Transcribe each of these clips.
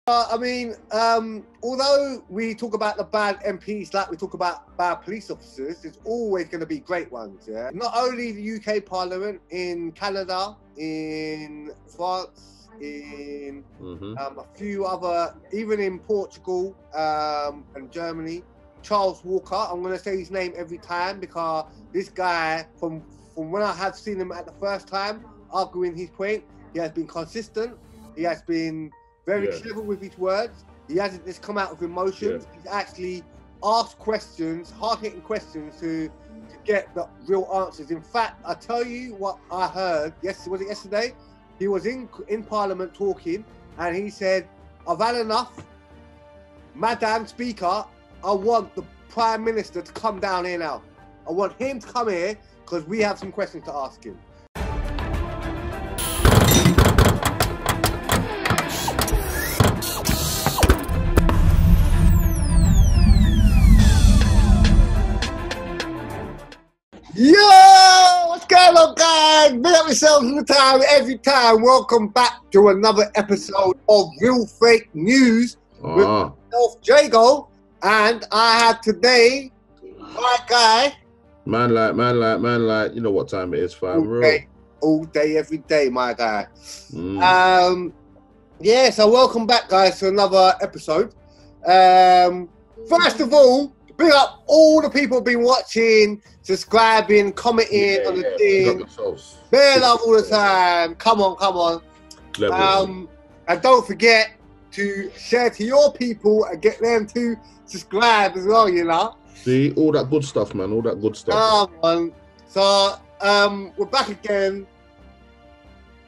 I mean, although we talk about the bad MPs like we talk about bad police officers, there's always going to be great ones, yeah? Not only the UK Parliament, in Canada, in France, in a few other, even in Portugal and Germany. Charles Walker, I'm going to say his name every time because this guy, from when I have seen him at the first time, arguing his point, he has been consistent, he has been very clever with his words. He hasn't just come out with emotions. He's actually asked questions, hard-hitting questions to get the real answers. In fact, I tell you what I heard. Was it yesterday? He was in Parliament talking, and he said, "I've had enough, Madam Speaker. I want the Prime Minister to come down here now. I want him to come here because we have some questions to ask him." Yo, what's going on, guys? Big up yourselves all the time, every time. Welcome back to another episode of Real Fake News with myself, Jago, and I have today my guy. Man like, you know what time it is, fam. All day, every day, my guy. Yeah, so welcome back, guys, to another episode. First of all, big up all the people who've been watching, subscribing, commenting on the thing. Bare love all the time. Come on. And don't forget to share to your people and get them to subscribe as well, you know. See, all that good stuff, man. All that good stuff. Man. So, we're back again.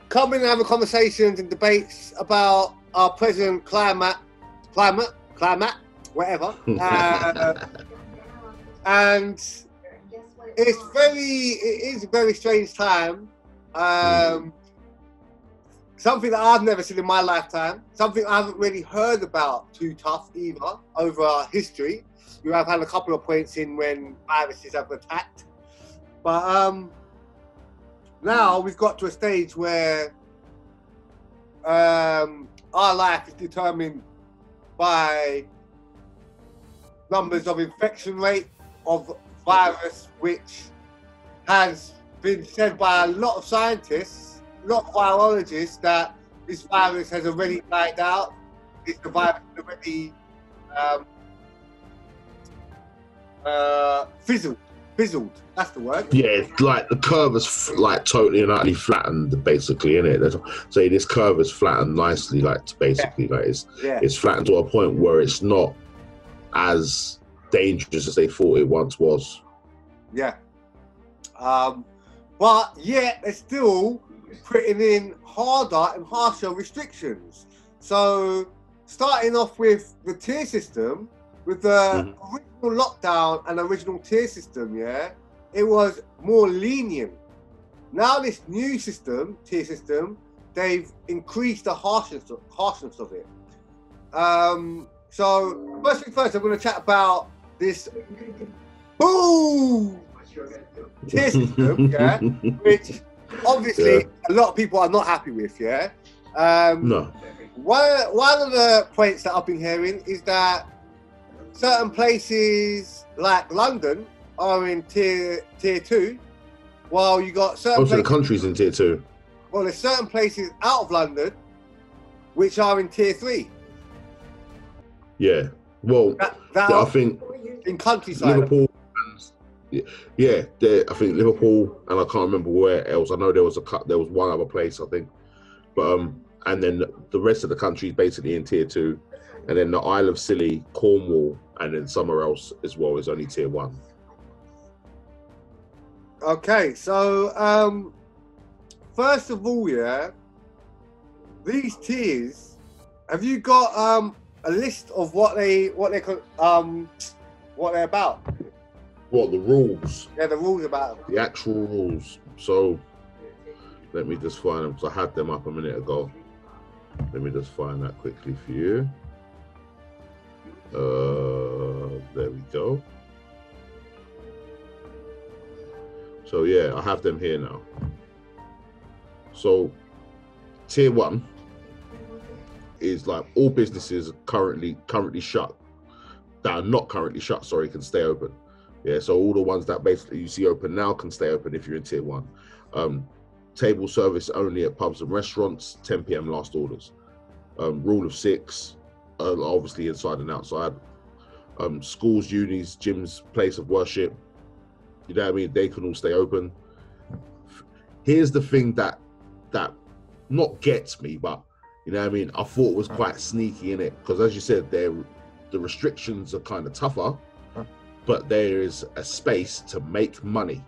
Coming and having conversations and debates about our present climate, whatever. And it is a very strange time. Something that I've never seen in my lifetime. Something I haven't really heard about too tough either over our history. We have had a couple of points in when viruses have attacked. But now we've got to a stage where our life is determined by numbers of infection rate of virus, which has been said by a lot of scientists, a lot of virologists, that this virus has already died out. The virus has already fizzled. That's the word. Yeah, like the curve is like totally and utterly flattened, basically, isn't it? So this curve is flattened nicely, like basically, like it's flattened to a point where it's not as dangerous as they thought it once was. Yeah. But yet they're still putting in harder and harsher restrictions. So starting off with the tier system, with the original lockdown and original tier system, it was more lenient. Now this new system, tier system, they've increased the harshness of it. So first thing first, I'm going to chat about this tier system, which obviously a lot of people are not happy with, No. One of the points that I've been hearing is that certain places like London are in tier 2, while you got certain the countries in tier 2. Well, there's certain places out of London which are in tier 3. Yeah. Well, I think in countryside. Liverpool. I think Liverpool, and I can't remember where else. I know there was one other place, I think, but and then the rest of the country is basically in tier 2, and then the Isle of Scilly, Cornwall, and then somewhere else as well is only tier 1. Okay, so first of all, these tiers. Have you got a list of what they're about? What, the rules? Yeah, the rules about them. The actual rules. So let me just find them, because I had them up a minute ago. Let me just find that quickly for you. There we go. So yeah, I have them here now. So tier 1 is like all businesses currently shut, that are not currently shut, sorry, can stay open. Yeah, so all the ones that basically you see open now can stay open if you're in tier 1. Table service only at pubs and restaurants, 10 p.m. last orders. Rule of 6, obviously inside and outside. Schools, unis, gyms, place of worship, you know what I mean, they can all stay open. Here's the thing that not gets me, but you know what I mean, I thought was quite sneaky in it, because as you said, the restrictions are kind of tougher, but there is a space to make money.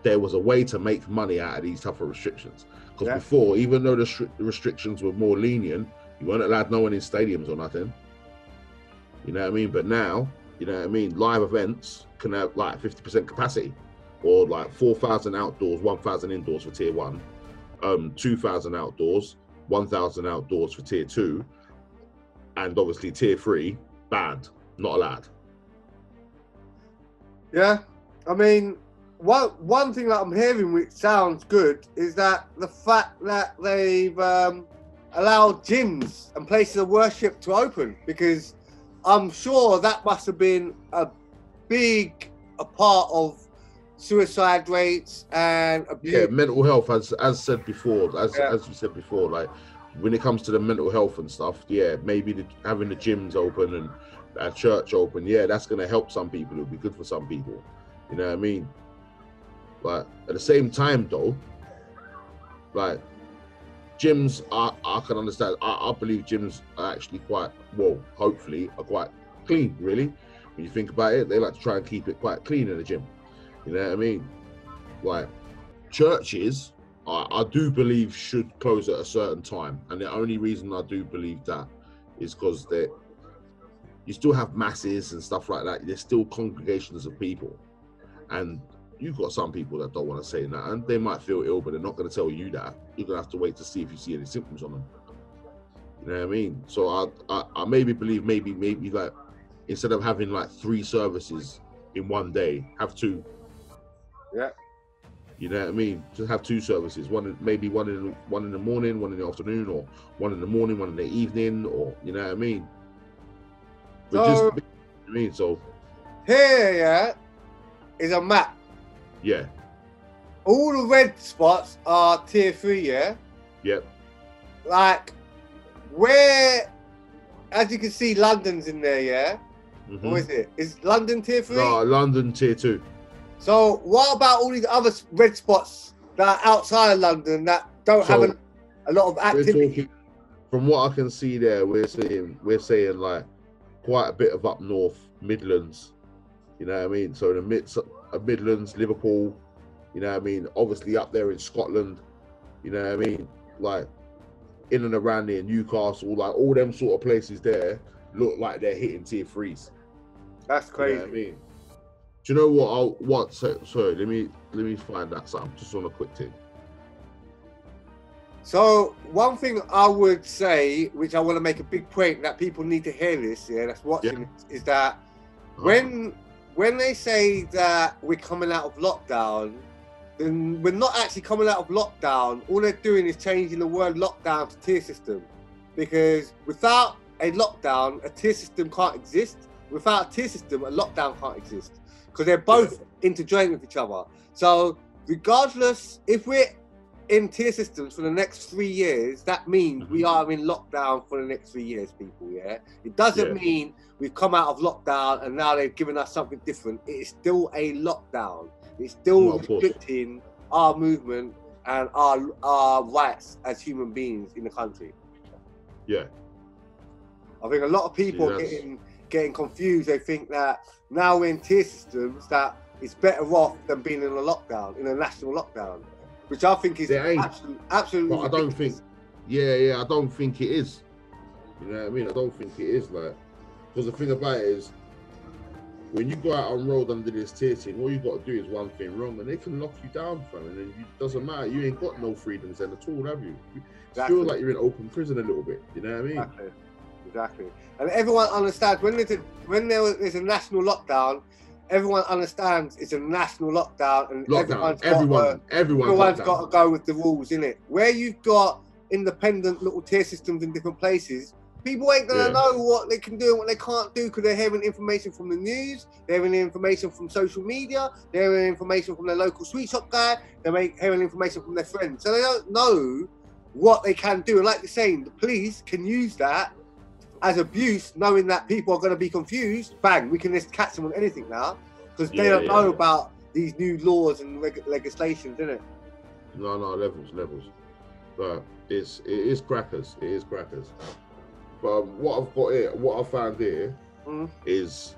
There was a way to make money out of these tougher restrictions, because before, even though the restrictions were more lenient, you weren't allowed no one in stadiums or nothing, you know what I mean. But now, you know what I mean, live events can have like 50% capacity, or like 4,000 outdoors, 1,000 indoors for tier 1, 2,000 outdoors, 1,000 outdoors for tier 2, and obviously tier 3 banned, not allowed. Yeah, I mean, one thing that I'm hearing which sounds good is that the fact that they've allowed gyms and places of worship to open, because I'm sure that must have been a part of suicide rates and abuse. Yeah, mental health, as said before, as we said before, like when it comes to the mental health and stuff, yeah, maybe having the gyms open and a church open, yeah, that's going to help some people. It'll be good for some people, you know what I mean. Like at the same time though, like gyms, I can understand. I believe gyms are actually quite, well, hopefully are quite clean, really. When you think about it, they like to try and keep it quite clean in the gym, you know what I mean. Like churches, I do believe should close at a certain time, and the only reason I do believe that is because you still have masses and stuff like that. There's still congregations of people, and you've got some people that don't want to say that, and they might feel ill, but they're not going to tell you that. You're going to have to wait to see if you see any symptoms on them. You know what I mean? So I maybe believe maybe like instead of having like 3 services in one day, have 2. Yeah. You know what I mean? Just have 2 services. One in the morning, one in the afternoon, or one in the morning, one in the evening, or you know what I mean? But so, just, I mean, so here, is a map. Yeah. All the red spots are tier 3, yeah? Yep. Like, where, as you can see, London's in there, yeah? Mm-hmm. Or is it? Is London tier 3? No, London tier 2. So, what about all these other red spots that are outside of London that don't have a lot of activity? From what I can see there, we're saying like quite a bit of up north, Midlands, you know what I mean? So the Midlands, Liverpool, you know what I mean? Obviously up there in Scotland, you know what I mean? Like in and around there, Newcastle, like all them sort of places there look like they're hitting tier 3s. That's crazy. You know what I mean? Do you know what? Sorry, let me find that something just on a quick thing. So one thing I would say, which I want to make a big point that people need to hear this, yeah, that's watching, is that when they say that we're coming out of lockdown, then we're not actually coming out of lockdown. All they're doing is changing the word lockdown to tier system, because without a lockdown, a tier system can't exist. Without a tier system, a lockdown can't exist, because they're both interjoined with each other. So regardless, if we're in tier systems for the next 3 years, that means we are in lockdown for the next 3 years, people, yeah? It doesn't mean we've come out of lockdown and now they've given us something different. It is still a lockdown. It's still restricting our movement and our rights as human beings in the country. Yeah. I think a lot of people are getting confused. They think that now we're in tier systems, that it's better off than being in a lockdown, in a national lockdown, which I think is absolutely. But I don't think, I don't think it is. You know what I mean? I don't think it is, like, because the thing about it is, when you go out on road under this tier thing, all you got to do is one thing wrong, and they can lock you down, fam. And then it doesn't matter. You ain't got no freedoms then at all, have you? You feel like you're in open prison a little bit. You know what I mean? Exactly. And everyone understands when there's a national lockdown. Everyone understands it's a national lockdown, and everyone's got to go with the rules, innit? Where you've got independent little tier systems in different places, people ain't gonna know what they can do and what they can't do because they're hearing information from the news, they're hearing information from social media, they're hearing information from their local sweet shop guy, they're hearing information from their friends. So they don't know what they can do. And like you're saying, the police can use that as abuse, knowing that people are going to be confused. Bang, we can just catch them on anything now because they don't know about these new laws and legislations, innit? No, levels. But it is crackers. It is crackers. But what I've got here, what I found here is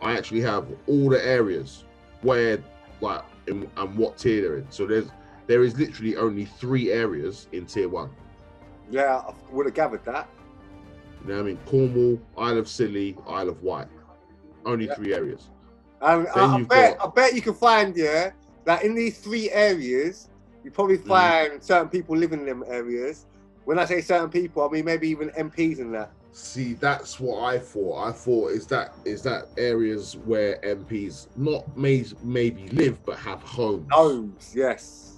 I actually have all the areas where, like, and what tier they're in. So there is literally only 3 areas in tier 1. Yeah, I would have gathered that. You know what I mean? Cornwall, Isle of Scilly, Isle of Wight. Only 3 areas. I bet you can find, that in these 3 areas, you probably find certain people living in them areas. When I say certain people, I mean maybe even MPs and that. See, that's what I thought. I thought is that areas where MPs not maybe live but have homes. Homes, yes.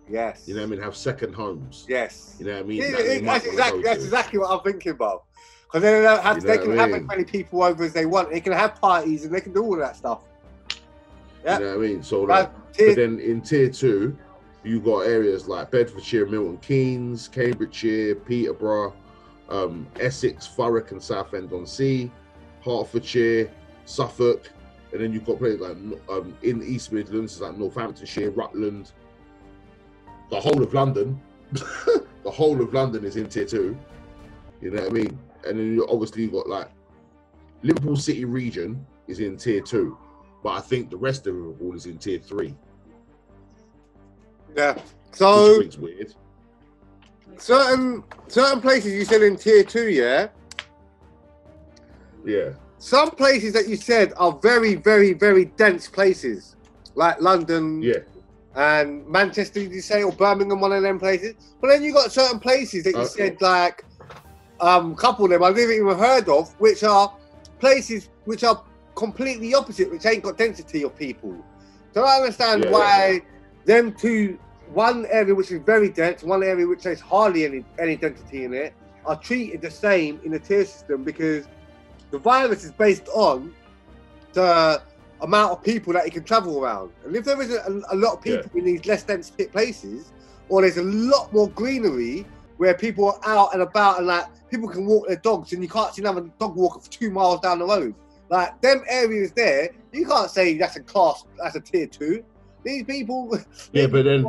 You know what I mean? Have second homes. Yes. You know what I mean? That's exactly what I'm thinking about. Because they can have as many people over as they want. They can have parties and they can do all that stuff. Yeah. You know what I mean? So like, but then in tier 2, you got areas like Bedfordshire, Milton Keynes, Cambridgeshire, Peterborough, Essex, Thurrock and Southend-on-Sea, Hertfordshire, Suffolk, and then you've got places like in the East Midlands, like Northamptonshire, Rutland, the whole of London. The whole of London is in tier 2. You know what I mean? And then obviously you've got like Liverpool City region is in tier 2, but I think the rest of Liverpool is in tier 3. Yeah. So which weird. Certain places you said in tier 2, yeah? Yeah. Some places that you said are very, very, very dense places. Like London. Yeah. And Manchester, did you say, or Birmingham, one of them places? But then you got certain places that you said, like, couple of them I've never even heard of, which are places which are completely opposite, which ain't got density of people. So I understand why them two, one area which is very dense, one area which has hardly any density in it, are treated the same in the tier system because the virus is based on the amount of people that it can travel around. And if there is a lot of people in these less dense places, or there's a lot more greenery where people are out and about and like people can walk their dogs and you can't see another dog walker for 2 miles down the road. Like them areas there, you can't say that's a tier 2. These people. Yeah, but then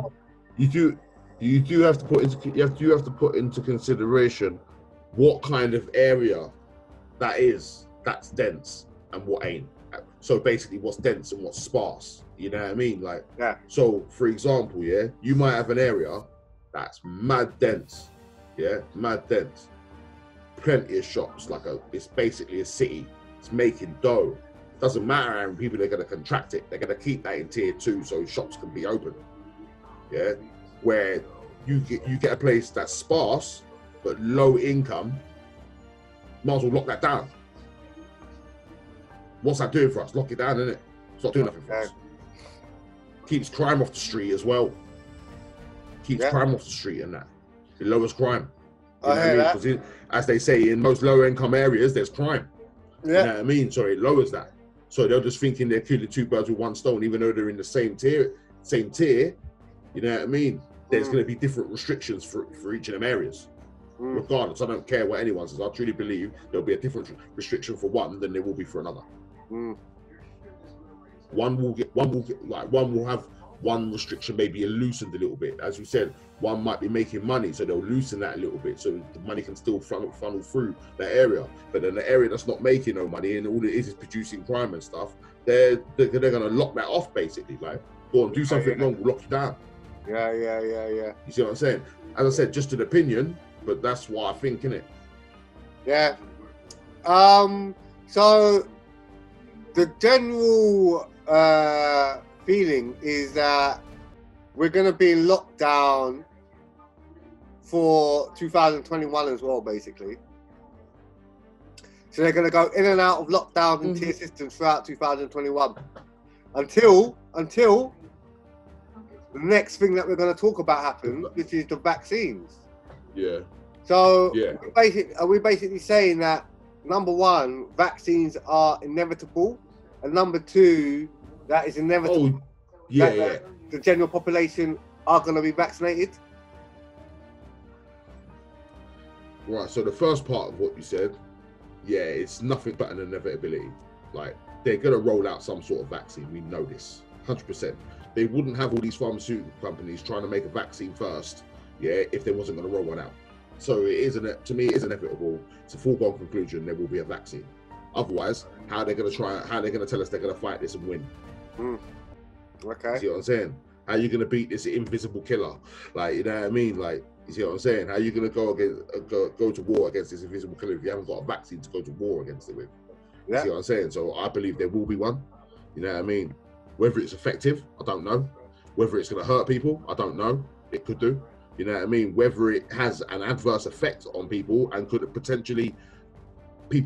you do have to put into consideration what kind of area that's dense and what ain't. So basically what's dense and what's sparse. You know what I mean? Like, so for example, you might have an area that's mad dense. Yeah, mad dense. Plenty of shops, it's basically a city. It's making dough. Doesn't matter how many people they're gonna contract it. They're gonna keep that in tier 2 so shops can be open. Yeah, where you get a place that's sparse but low income, might as well lock that down. What's that doing for us? Lock it down, innit? It's not doing nothing for us. Keeps crime off the street as well. Keeps crime off the street and that. It lowers crime. You know what I mean? Because as they say, in most lower income areas, there's crime. You know what I mean? So it lowers that. So they're just thinking they're killing 2 birds with 1 stone, even though they're in the same tier. You know what I mean? There's going to be different restrictions for each of them areas. Regardless, I don't care what anyone says. I truly believe there'll be a different restriction for one than there will be for another. One will have one restriction maybe loosened a little bit. As you said, one might be making money, so they'll loosen that a little bit so the money can still funnel through that area. But then the area that's not making no money and all it is producing crime and stuff, they're going to lock that off basically. Like, go and do something wrong, we'll lock you down. Yeah. You see what I'm saying? As I said, just an opinion, but that's what I think, innit? Yeah. So the general feeling is that we're going to be in lockdown for 2021 as well, basically. So they're going to go in and out of lockdown and tier systems throughout 2021 until the next thing that we're going to talk about happens, which is the vaccines. Yeah. So Yeah. are we basically saying that, number one, vaccines are inevitable, and number two, that is inevitable? Yeah. The general population are going to be vaccinated? Right, so the first part of what you said, yeah, it's nothing but an inevitability. Like, they're going to roll out some sort of vaccine. We know this, 100%. They wouldn't have all these pharmaceutical companies trying to make a vaccine first, yeah, if they wasn't going to roll one out. So to me, it is inevitable. It's a foregone conclusion there will be a vaccine. Otherwise, how are they going to tell us they're going to fight this and win? Okay. See what I'm saying? How are you going to beat this invisible killer? Like, you know what I mean? Like, you see what I'm saying? How are you going to go to war against this invisible killer if you haven't got a vaccine to go to war against it with? You see what I'm saying? So I believe there will be one. You know what I mean? Whether it's effective, I don't know. Whether it's going to hurt people, I don't know. It could do. You know what I mean? Whether it has an adverse effect on people and people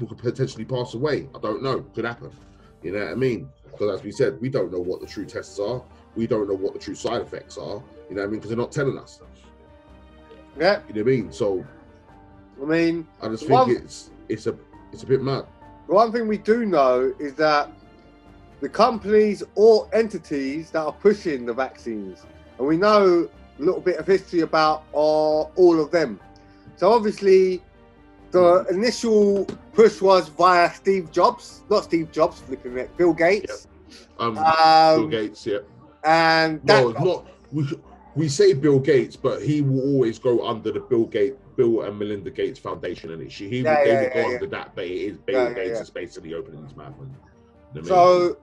could potentially pass away, I don't know. Could happen. You know what I mean? Because as we said, we don't know what the true tests are. We don't know what the true side effects are. You know what I mean? Because they're not telling us. Yeah. You know what I mean? So, I mean, I just think it's a bit mad. One thing we do know is that the companies or entities that are pushing the vaccines, and we know a little bit of history about all of them. So obviously, the initial push was via Steve Jobs, not Steve Jobs, flipping it, Bill Gates. Yep. Bill Gates, yeah. And we say Bill Gates, but he will always go under the Bill and Melinda Gates Foundation, and they will go under that. But it is Bill Gates is basically opening his mouth. So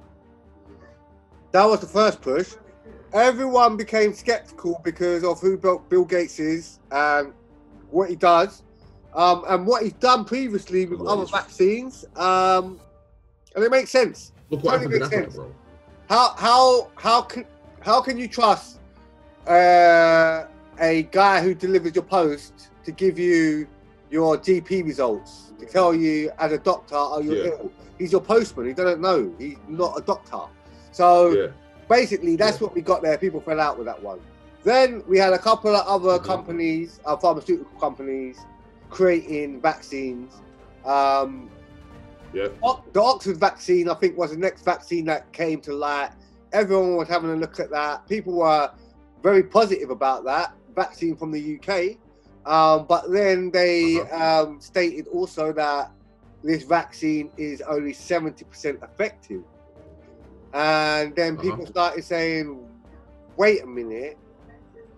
that was the first push. Everyone became skeptical because of who Bill Gates is and what he does, and what he's done previously with other vaccines. And it makes sense. Look what happened in Africa, bro. How can you trust a guy who delivers your post to give you your GP results, to tell you as a doctor, oh, you're ill? He's your postman. He doesn't know. He's not a doctor. So basically, that's what we got there. People fell out with that one. Then we had a couple of other companies, pharmaceutical companies, creating vaccines. The Oxford vaccine, I think, was the next vaccine that came to light. Everyone was having a look at that. People were very positive about that vaccine from the UK. But then they stated also that this vaccine is only 70% effective. And then people started saying, wait a minute,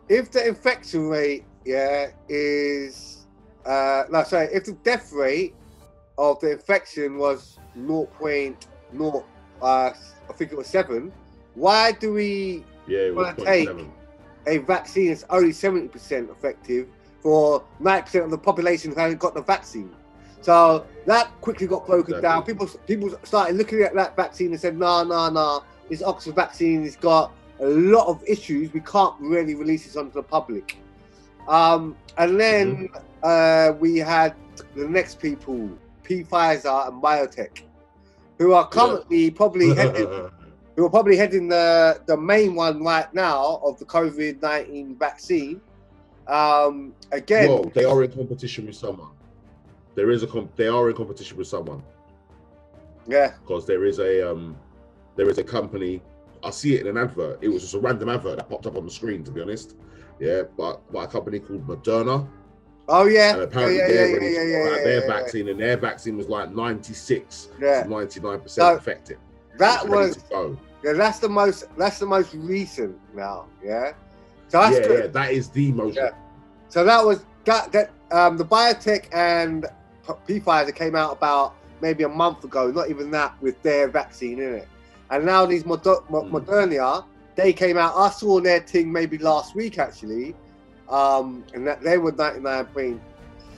if the infection rate is, if the death rate of the infection was 0.0, I think it was 7, why do we want to take a vaccine that's only 70% effective for 90% of the population who haven't got the vaccine? So that quickly got broken down. People started looking at that vaccine and said, nah, this Oxford vaccine has got a lot of issues. We can't really release this onto the public. And then we had the next people, Pfizer and Biotech, who are currently probably heading the main one right now of the COVID-19 vaccine. Again, well, they are in competition with someone. They are in competition with someone. Yeah, because there is a company. I see it in an advert. It was just a random advert that popped up on the screen, to be honest. Yeah, but by a company called Moderna. Oh yeah. And apparently their vaccine, and their vaccine was like 96 to 99% effective. That was that's the most recent now. Yeah. So that is the most. Yeah. So that was the Biotech and Pfizer came out about maybe a month ago, not even that, with their vaccine in it. And now these Moderna, they came out. I saw their thing maybe last week actually, and that they were 99.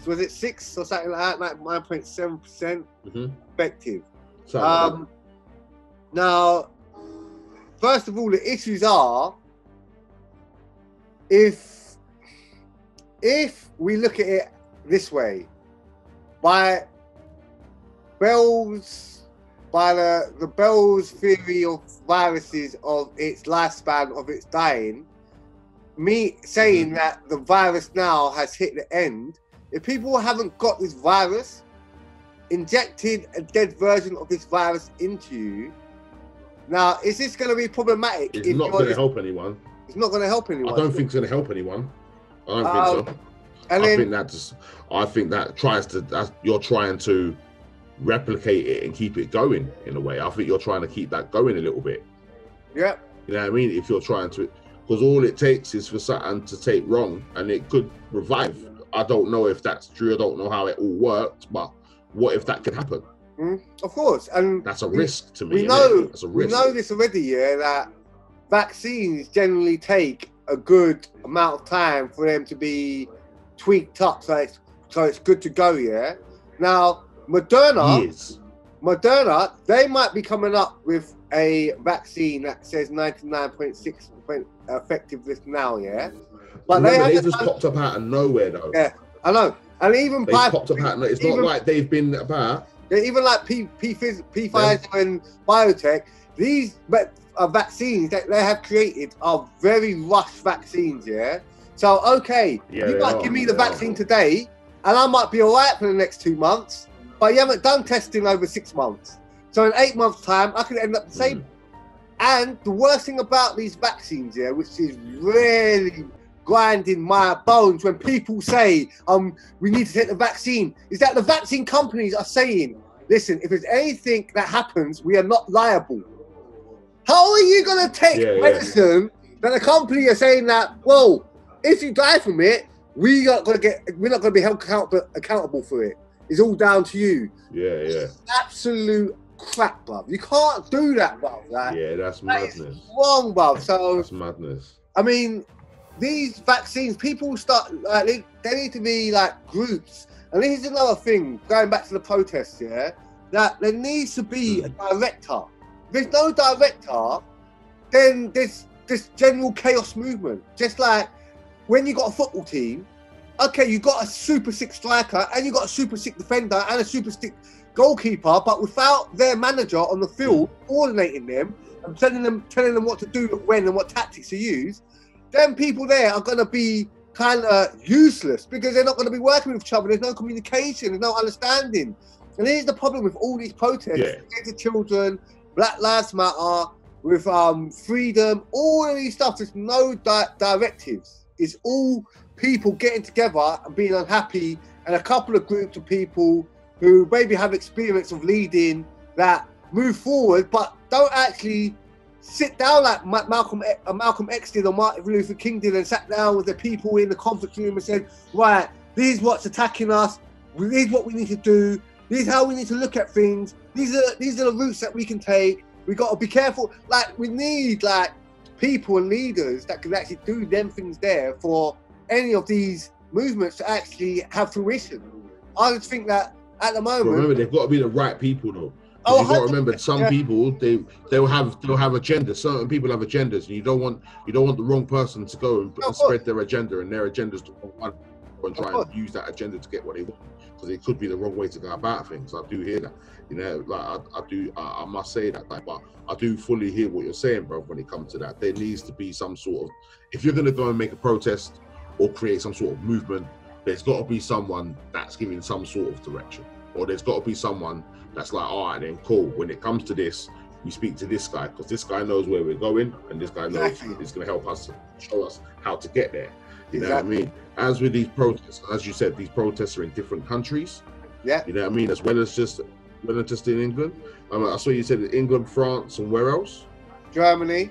Was it 6 or something like that? 99.7% effective. Now, first of all, the issues are if we look at it this way, by the Bell's theory of viruses, of its lifespan, of its dying, me saying that the virus now has hit the end, if people haven't got this virus, injected a dead version of this virus into you, now is this going to be problematic? It's not going to help anyone. It's not going to help anyone. I don't think it's going to help anyone. I don't think so. And I think that you're trying to replicate it and keep it going in a way. I think you're trying to keep that going a little bit. Yeah. You know what I mean? If you're trying to, because all it takes is for something to take wrong and it could revive. I don't know if that's true. I don't know how it all works, but what if that could happen? Of course. And that's a risk to me. We know, that's a risk. We know this already, yeah, that vaccines generally take a good amount of time for them to be tweaked up, so it's good to go, yeah. Now, Moderna, they might be coming up with a vaccine that says 99.6% effectiveness now, yeah. But they just popped up out of nowhere, though. Yeah, I know. And even they popped up out. It's not like they've been about. Yeah, even like Pfizer and biotech, these vaccines that they have created are very rushed vaccines, yeah. So okay, you might give me the vaccine today, and I might be all right for the next 2 months, but you haven't done testing over 6 months. So in 8 months' time, I could end up the same. And the worst thing about these vaccines, yeah, which is really grinding my bones when people say, we need to take the vaccine, is that the vaccine companies are saying, listen, if there's anything that happens, we are not liable. How are you going to take medicine that the company are saying that, well, if you die from it, we're not going to be held accountable for it. It's all down to you. It's absolute crap, bruv. You can't do that, bruv. That's madness. That is wrong, bruv. So that's madness. I mean, these vaccines, people start they need to be like groups. And this is another thing, going back to the protests, yeah, that there needs to be a director. If there's no director, then there's this general chaos movement. Just like when you got a football team, okay, you got a super sick striker and you got a super sick defender and a super sick goalkeeper, but without their manager on the field coordinating them and telling them what to do, when, and what tactics to use, then people there are going to be kind of useless because they're not going to be working with each other. There's no communication, there's no understanding. And here's the problem with all these protests: Save the Children, Black Lives Matter, with freedom, all of these stuff. There's no directives. It's all people getting together and being unhappy, and a couple of groups of people who maybe have experience of leading that move forward, but don't actually sit down like Malcolm X did or Martin Luther King did, and sat down with the people in the conference room and said, right, this is what's attacking us, this is what we need to do, this is how we need to look at things, these are the routes that we can take, we got to be careful. Like, we need like people and leaders that can actually do them things there for any of these movements to actually have fruition. I just think that at the moment, remember, they've got to be the right people though. You've got to remember, some people they'll have agendas. Certain people have agendas, and you don't want the wrong person to go and spread their agenda, and their agenda's to one and try and use that agenda to get what they want, because it could be the wrong way to go about things. I do hear that, you know, like I must say that, like, but I do fully hear what you're saying, bro. When it comes to that, there needs to be some sort of, if you're going to go and make a protest or create some sort of movement, there's got to be someone that's giving some sort of direction, or there's got to be someone that's like, all right, then cool. When it comes to this, we speak to this guy, because this guy knows where we're going, and this guy knows it's going to help us, show us how to get there. You know what I mean? As with these protests, as you said, these protests are in different countries. Yeah. You know what I mean? As well as just in England. I saw you said England, France, and where else? Germany.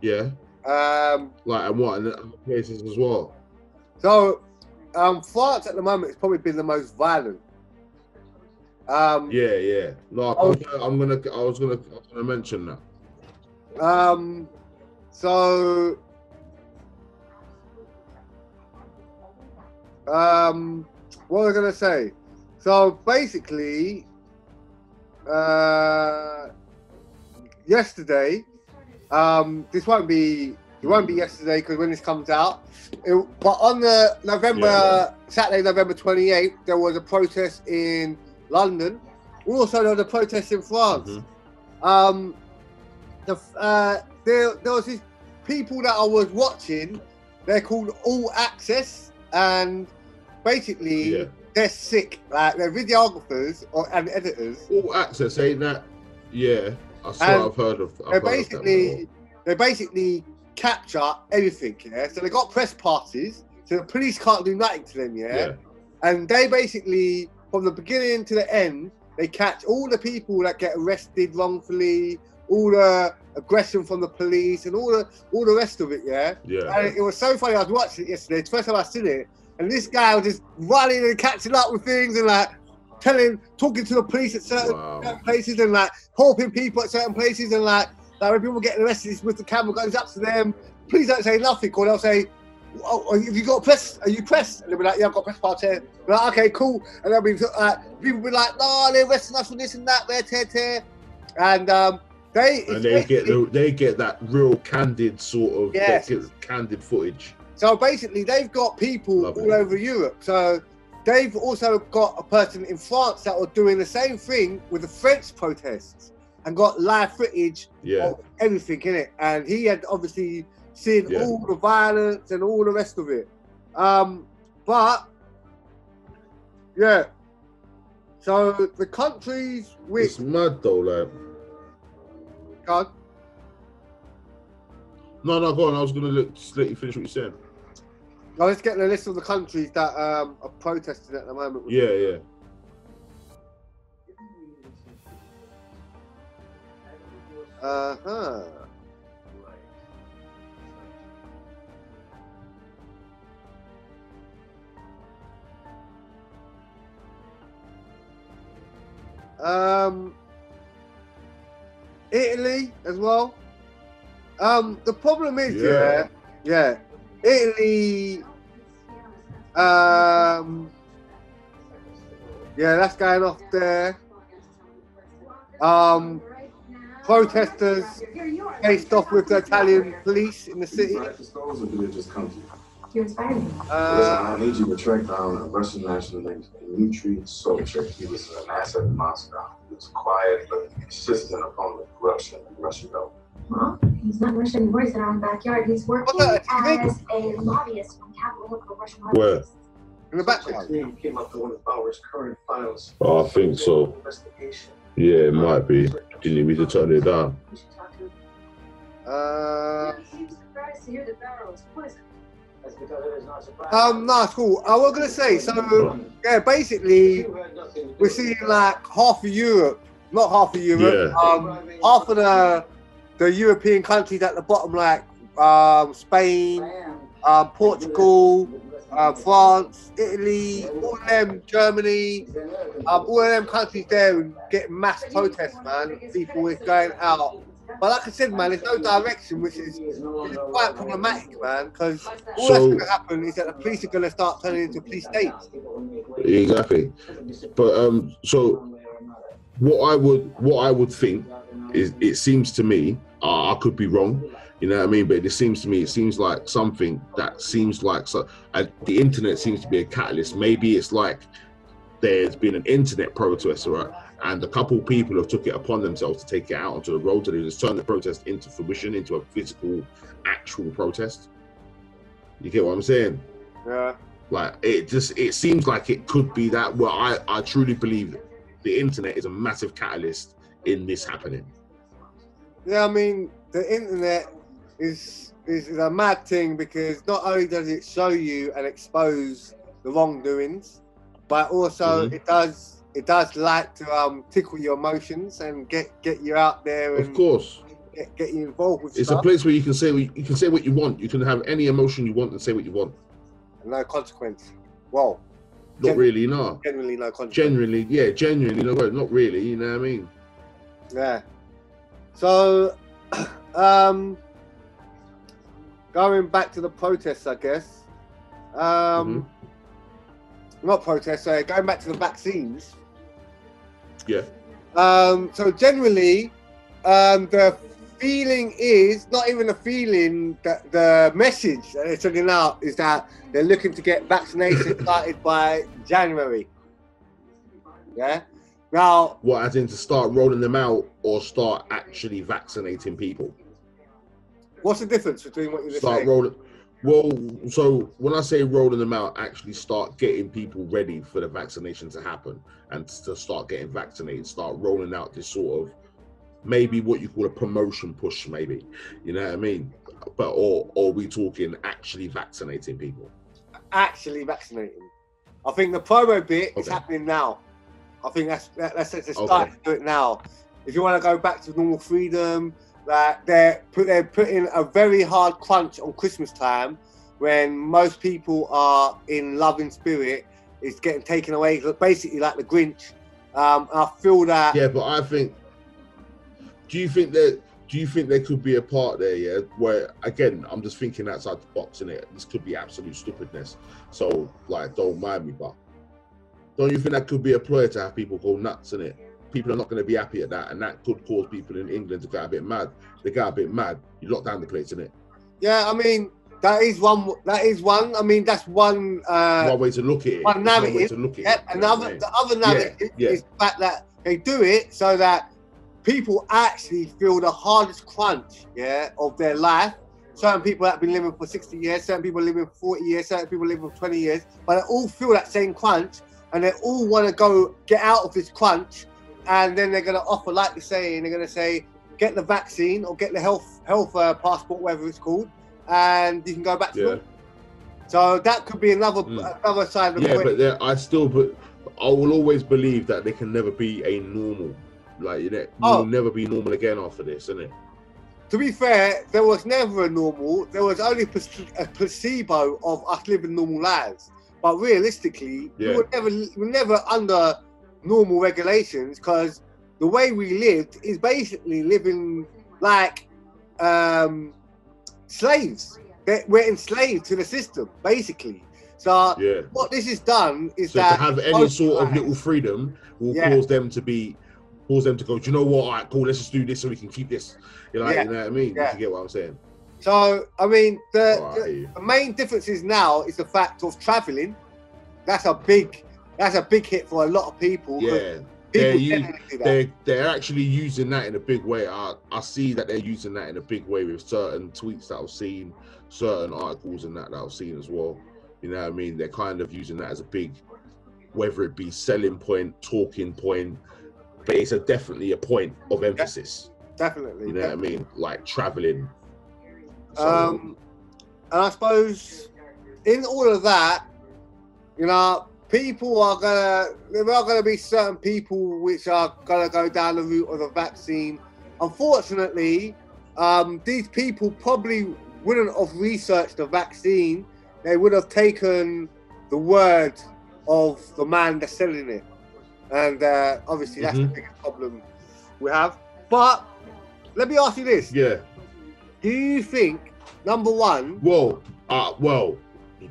Yeah. Like, and what, and other places as well. So, France at the moment has probably been the most violent. Yeah. No, I was gonna mention that. So, what was I gonna say? So basically, yesterday, this won't be yesterday because when this comes out, but on the Saturday, November 28th, there was a protest in London. Also, there was a protest in France. There was this people that I was watching, they're called All Access, and basically they're sick. Like they're videographers and editors. All Access, ain't that? Yeah, I swear I've heard of. They basically capture everything. Yeah, so they got press passes, so the police can't do nothing to them. Yeah, and they basically, from the beginning to the end, they catch all the people that get arrested wrongfully, all the aggression from the police, and all the rest of it. Yeah. And it was so funny. I was watching it yesterday. It's the first time I seen it, and this guy was just running and catching up with things and like talking to the police at certain places and like helping people at certain places, and like when people get arrested, with the camera goes up to them, please don't say nothing, or they'll say, "Oh, have you got press? Are you pressed?" And they'll be like, "Yeah, I've got press pass here." Like, okay, cool. And they'll be people be like, "No, they're arresting us for this and that, tear." And they get that real candid sort of candid footage. So basically, they've got people all over Europe. So they've also got a person in France that was doing the same thing with the French protests and got live footage of everything in it. And he had obviously seen all the violence and all the rest of it. But yeah, so the countries which it's mad though, like. God. No, go on. I was gonna just let you finish what you said. I was getting a list of the countries that are protesting at the moment. Yeah. Italy as well. The problem is, Italy. That's going off there. Protesters faced off with the Italian police in the city. I need you to track down a Russian national named Dmitry Sobchak. He was an asset in Moscow. He was quiet but persistent opponent of corruption in Russian government. Well, he's not Russian anymore. He's in our own backyard. He's working as a lobbyist from capital of the Russian Where? In the background. Came up to one of Bauer's current files. Oh, I think so. Yeah, it might be. Do you need me to turn it down? Seems surprised to hear that Bauer was poisoned. No, it's cool. I was gonna say, so yeah, basically we're seeing like half of Europe, not half of Europe, half of the European countries at the bottom, like Spain, Portugal, France, Italy, all of them, Germany, all of them countries there getting mass protests, man. People is going out. But like I said, man, there's no direction, which is quite problematic, man, because all that's going to happen is that the police are going to start turning into police states. Exactly. But so what I would think is, it seems to me, I could be wrong, you know what I mean, but it seems to me, it seems like something that seems like the internet seems to be a catalyst. Maybe it's like there's been an internet protest, right? And a couple people have took it upon themselves to take it out onto the road, so they just turn the protest into fruition, into a physical, actual protest. You get what I'm saying? Yeah. Like it seems like it could be that. Well, I truly believe the internet is a massive catalyst in this happening. Yeah, I mean, the internet is a mad thing, because not only does it show you and expose the wrongdoings, but also it does like to tickle your emotions and get you out there and of course get you involved with it's stuff. a place where you can say what you want. You can have any emotion you want and say what you want. No consequence. Well, not really, no. Generally no consequence. Genuinely, no, not really, you know what I mean? Yeah. So going back to the protests, I guess. Not protests, sorry, going back to the vaccines. Yeah. So generally, the feeling is, not even a feeling, that the message that they're sending out is that they're looking to get vaccination started by January. Yeah. Now, what, as in to start rolling them out or start actually vaccinating people? What's the difference between what you're start saying? rolling. Well, so when I say rolling them out, actually start getting people ready for the vaccination to happen and to start getting vaccinated, start rolling out this sort of, maybe what you call a promotion push, maybe, you know what I mean? But or we talking actually vaccinating people? Actually vaccinating. I think the promo bit is happening now. I think that's start to do it now. If you want to go back to normal freedom, like they're putting a very hard crunch on Christmas time when most people are in loving spirit. It's getting taken away, basically like the Grinch. I feel that. Yeah, but I think. Do you think there could be a part there, yeah, where, again, I'm just thinking outside the box, innit? This could be absolute stupidness. So, like, don't mind me, but don't you think that could be a ploy to have people go nuts, innit? People are not going to be happy at that, and that could cause people in England to get a bit mad. They get a bit mad. You lock down the place, innit? Yeah, I mean, that is one. I mean, that's one. One way to look at it. One narrative. One way to look at it. The other narrative is the fact that they do it so that people actually feel the hardest crunch, of their life. Certain people that have been living for 60 years, certain people living for 40 years, certain people living for 20 years, but they all feel that same crunch, and they all want to go get out of this crunch, and then they're going to offer, like you're saying, they're going to say, get the vaccine or get the health passport, whatever it's called, and you can go back to normal. So that could be another side of the coin. Yeah, but I will always believe that there can never be a normal. Like, you know, will never be normal again after this, isn't it? To be fair, there was never a normal. There was only a placebo of us living normal lives. But realistically, we were never under normal regulations, because the way we lived is basically living like slaves. We're enslaved to the system, basically. So what this has done is that to have any sort of little freedom will cause them to go, do you know what? All right, cool, let's just do this so we can keep this. You know what I mean? You get what I'm saying? So, I mean, the main difference is now is the fact of traveling. That's a big hit for a lot of people. Yeah, they're actually using that in a big way. I see that they're using that in a big way with certain tweets that I've seen, certain articles and that I've seen as well. You know what I mean? They're kind of using that as a big, whether it be selling point, talking point, but it's definitely a point of emphasis. Definitely. You know what I mean? Like traveling. So, and I suppose in all of that, you know, there are gonna be certain people which are gonna go down the route of the vaccine. Unfortunately, these people probably wouldn't have researched the vaccine. They would have taken the word of the man that's selling it. And obviously that's the biggest problem we have. But let me ask you this. Yeah. Do you think, number one...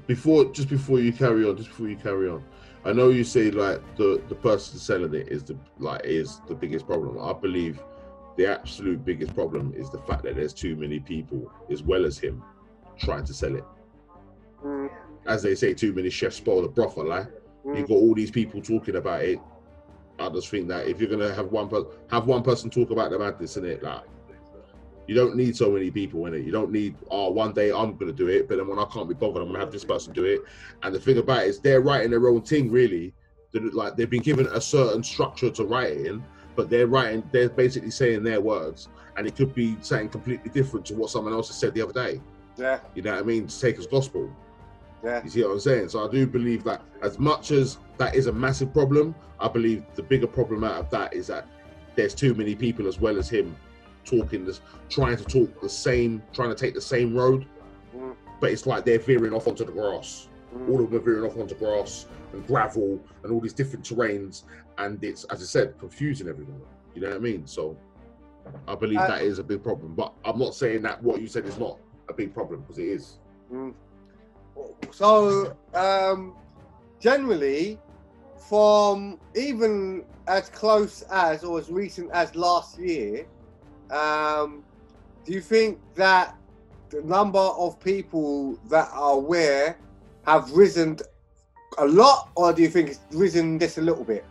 before you carry on, I know you say like the person selling it is the biggest problem. I believe the absolute biggest problem is the fact that there's too many people, as well as him, trying to sell it. As they say, too many chefs spoil the broth, like. You've got all these people talking about it. I just think that if you're gonna have one person talk about the madness in it, like, you don't need so many people in it. You don't need, one day I'm gonna do it, but then when I can't be bothered, I'm gonna have this person do it. And the thing about it is, they're writing their own thing, really. Like, they've been given a certain structure to write it in, but they're basically saying their words, and it could be something completely different to what someone else has said the other day. Yeah. You know what I mean? To take as gospel. Yeah. You see what I'm saying? So I do believe that as much as that is a massive problem, I believe the bigger problem out of that is that there's too many people, as well as him, trying to take the same road, but it's like they're veering off onto the grass. All of them are veering off onto grass and gravel and all these different terrains, and it's, as I said, confusing everyone. You know what I mean? So I believe that is a big problem, but I'm not saying that what you said is not a big problem, because it is. So generally, from even as close as or as recent as last year, do you think that the number of people that are aware have risen a lot, or do you think it's risen just a little bit?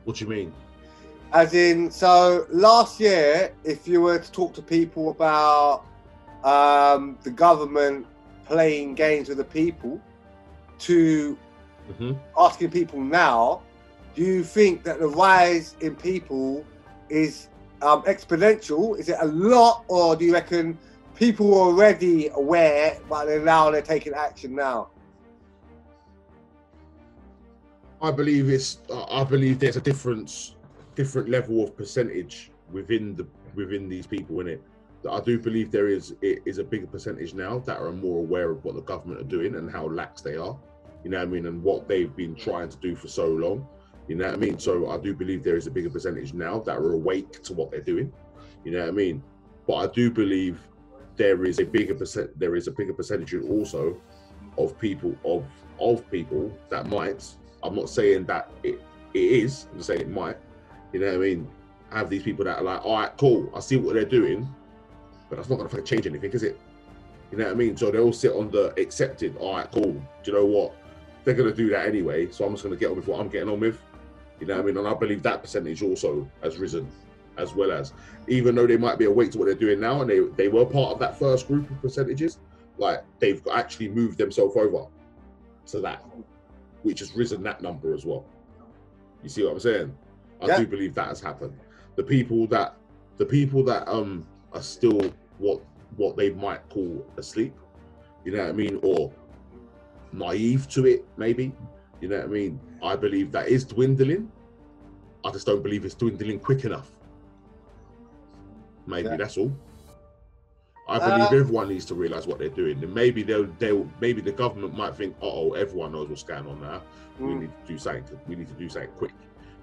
What do you mean? As in, so last year, if you were to talk to people about the government playing games with the people, to asking people now, do you think that the rise in people is exponential? Is it a lot, or do you reckon people were already aware, but they're taking action now? I believe there's a different level of percentage within these people in it. I do believe there is a bigger percentage now that are more aware of what the government are doing and how lax they are, you know what I mean, and what they've been trying to do for so long, you know what I mean. So I do believe there is a bigger percentage now that are awake to what they're doing, you know what I mean. But I do believe there is a bigger percentage also of people that might. I'm not saying that it is. I'm just saying it might. You know what I mean? Have these people that are like, all right, cool, I see what they're doing, but that's not going to fucking change anything, is it? You know what I mean? So they all sit on the accepted, all right, cool, do you know what? They're going to do that anyway, so I'm just going to get on with what I'm getting on with. You know what I mean? And I believe that percentage also has risen, as well as, even though they might be awake to what they're doing now, and they were part of that first group of percentages, like, they've actually moved themselves over to that, which has risen that number as well. You see what I'm saying? I do believe that has happened. The people that are still what they might call asleep, you know what I mean, or naive to it, maybe, you know what I mean. I believe that is dwindling. I just don't believe it's dwindling quick enough. Maybe that's all. I believe everyone needs to realize what they're doing, and maybe maybe the government might think, uh-oh, everyone knows what's going on now. We need to do something. We need to do something quick.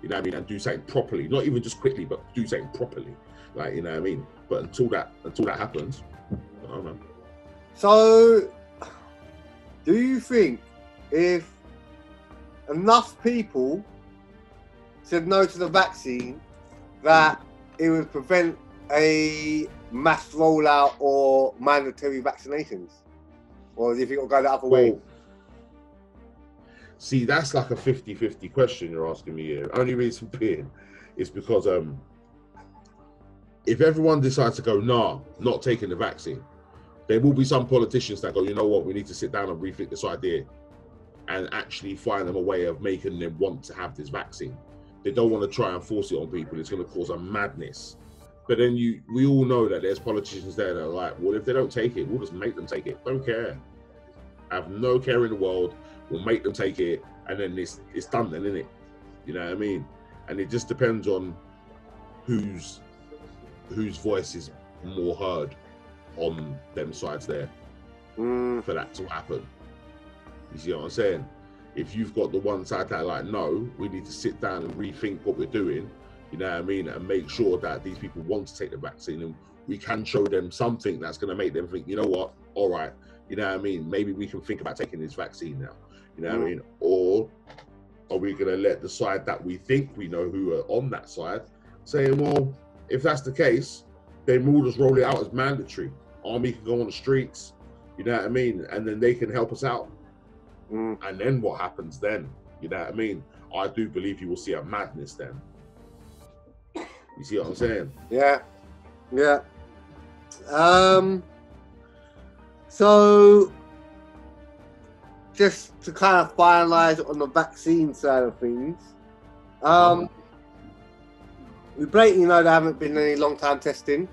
You know what I mean? And do something properly. Not even just quickly, but do something properly. Like, you know what I mean? But until that happens, I don't know. So, do you think if enough people said no to the vaccine, that it would prevent a mass rollout or mandatory vaccinations? Or do you think it'll go the other way? See, that's like a 50-50 question you're asking me here. Only reason being is because if everyone decides to go, nah, not taking the vaccine, there will be some politicians that go, you know what, we need to sit down and rethink this idea and actually find them a way of making them want to have this vaccine. They don't want to try and force it on people. It's going to cause a madness. But then we all know that there's politicians there that are like, well, if they don't take it, we'll just make them take it. Don't care. Have no care in the world. We'll make them take it, and then it's done then, isn't it? You know what I mean? And it just depends on whose voice is more heard on them sides there for that to happen. You see what I'm saying? If you've got the one side that are like, no, we need to sit down and rethink what we're doing, you know what I mean, and make sure that these people want to take the vaccine, and we can show them something that's going to make them think, you know what, all right, you know what I mean, maybe we can think about taking this vaccine now, you know what I mean? Or are we going to let the side that we think we know who are on that side saying, well, if that's the case, then we'll just roll it out as mandatory. Army can go on the streets, you know what I mean, and then they can help us out. And then what happens then? You know what I mean? I do believe you will see a madness then. You see what I'm saying? Yeah. So just to kind of finalize on the vaccine side of things, we blatantly know there haven't been any long-term testing.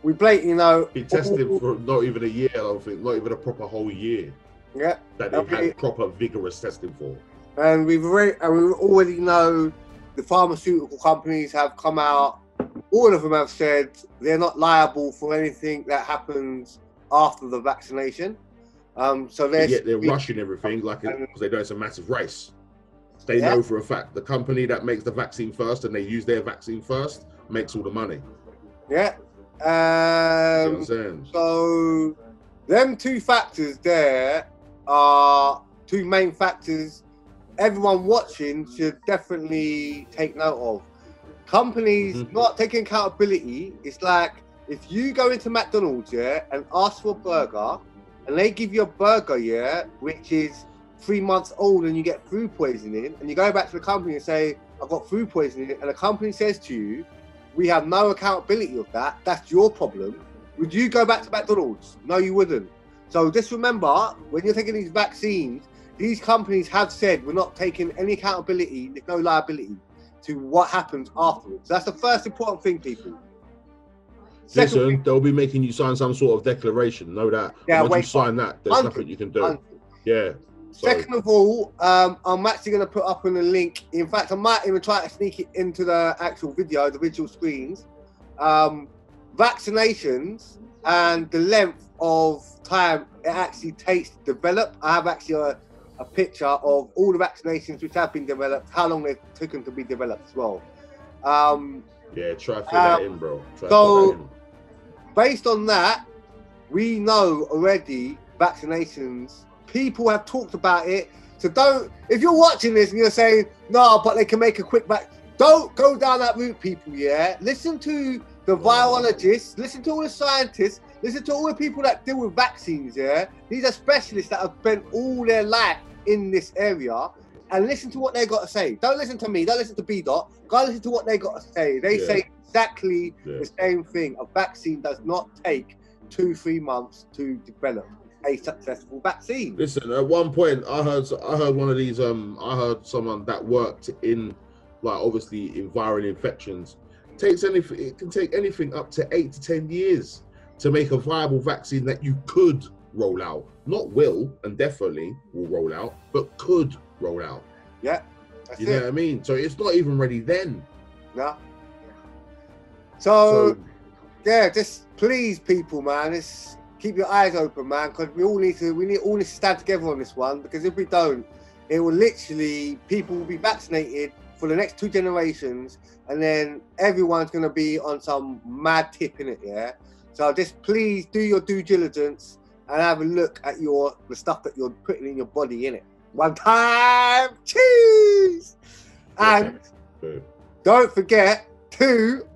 We blatantly know been tested for not even a year, I don't think, not even a proper whole year. Yeah, that they've had proper vigorous testing for. And we already know the pharmaceutical companies have come out. All of them have said they're not liable for anything that happens after the vaccination. So they're rushing everything like because they know it's a massive race. They know for a fact the company that makes the vaccine first and they use their vaccine first makes all the money. Yeah. You know what I'm saying? So them two factors there are two main factors everyone watching should definitely take note of. Companies not taking accountability. It's like if you go into McDonald's, and ask for a burger, and they give you a burger, which is 3 months old, and you get food poisoning, and you go back to the company and say, I got food poisoning, and a company says to you, we have no accountability of that, that's your problem, would you go back to McDonald's? No, you wouldn't. So just remember, when you're taking these vaccines, these companies have said we're not taking any accountability, there's no liability to what happens afterwards. That's the first important thing, people. Listen, they'll be making you sign some sort of declaration. Know that. Yeah, once you sign that, there's nothing you can do. Yeah. So. Second of all, I'm actually going to put up on a link. In fact, I might even try to sneak it into the actual video, the visual screens. Vaccinations and the length of time it actually takes to develop. I have actually a picture of all the vaccinations which have been developed, how long they've taken to be developed as well. Yeah, try to fill that in, bro. Based on that, we know already vaccinations, people have talked about it. So don't, if you're watching this and you're saying, no, but they can make a quick don't go down that route, people, yeah? Listen to the virologists, listen to all the scientists, listen to all the people that deal with vaccines, yeah? These are specialists that have spent all their life in this area, and listen to what they got to say. Don't listen to me, don't listen to B.Dot, go listen to what they got to say. They say exactly the same thing. A vaccine does not take 2-3 months to develop a successful vaccine. Listen, at one point I heard one of these I heard someone that worked in, like, obviously in viral infections, it can take anything up to 8 to 10 years to make a viable vaccine that you could roll out. Not will, and definitely will roll out, but could roll out. Yeah, you know what I mean? So it's not even ready then. No. So yeah, just please, people, man, just keep your eyes open, man, because we all need to stand together on this one, because if we don't, it will literally, people will be vaccinated for the next 2 generations, and then everyone's going to be on some mad tip in it, yeah? So just please do your due diligence and have a look at the stuff that you're putting in your body, in it. One time, cheese! And don't forget to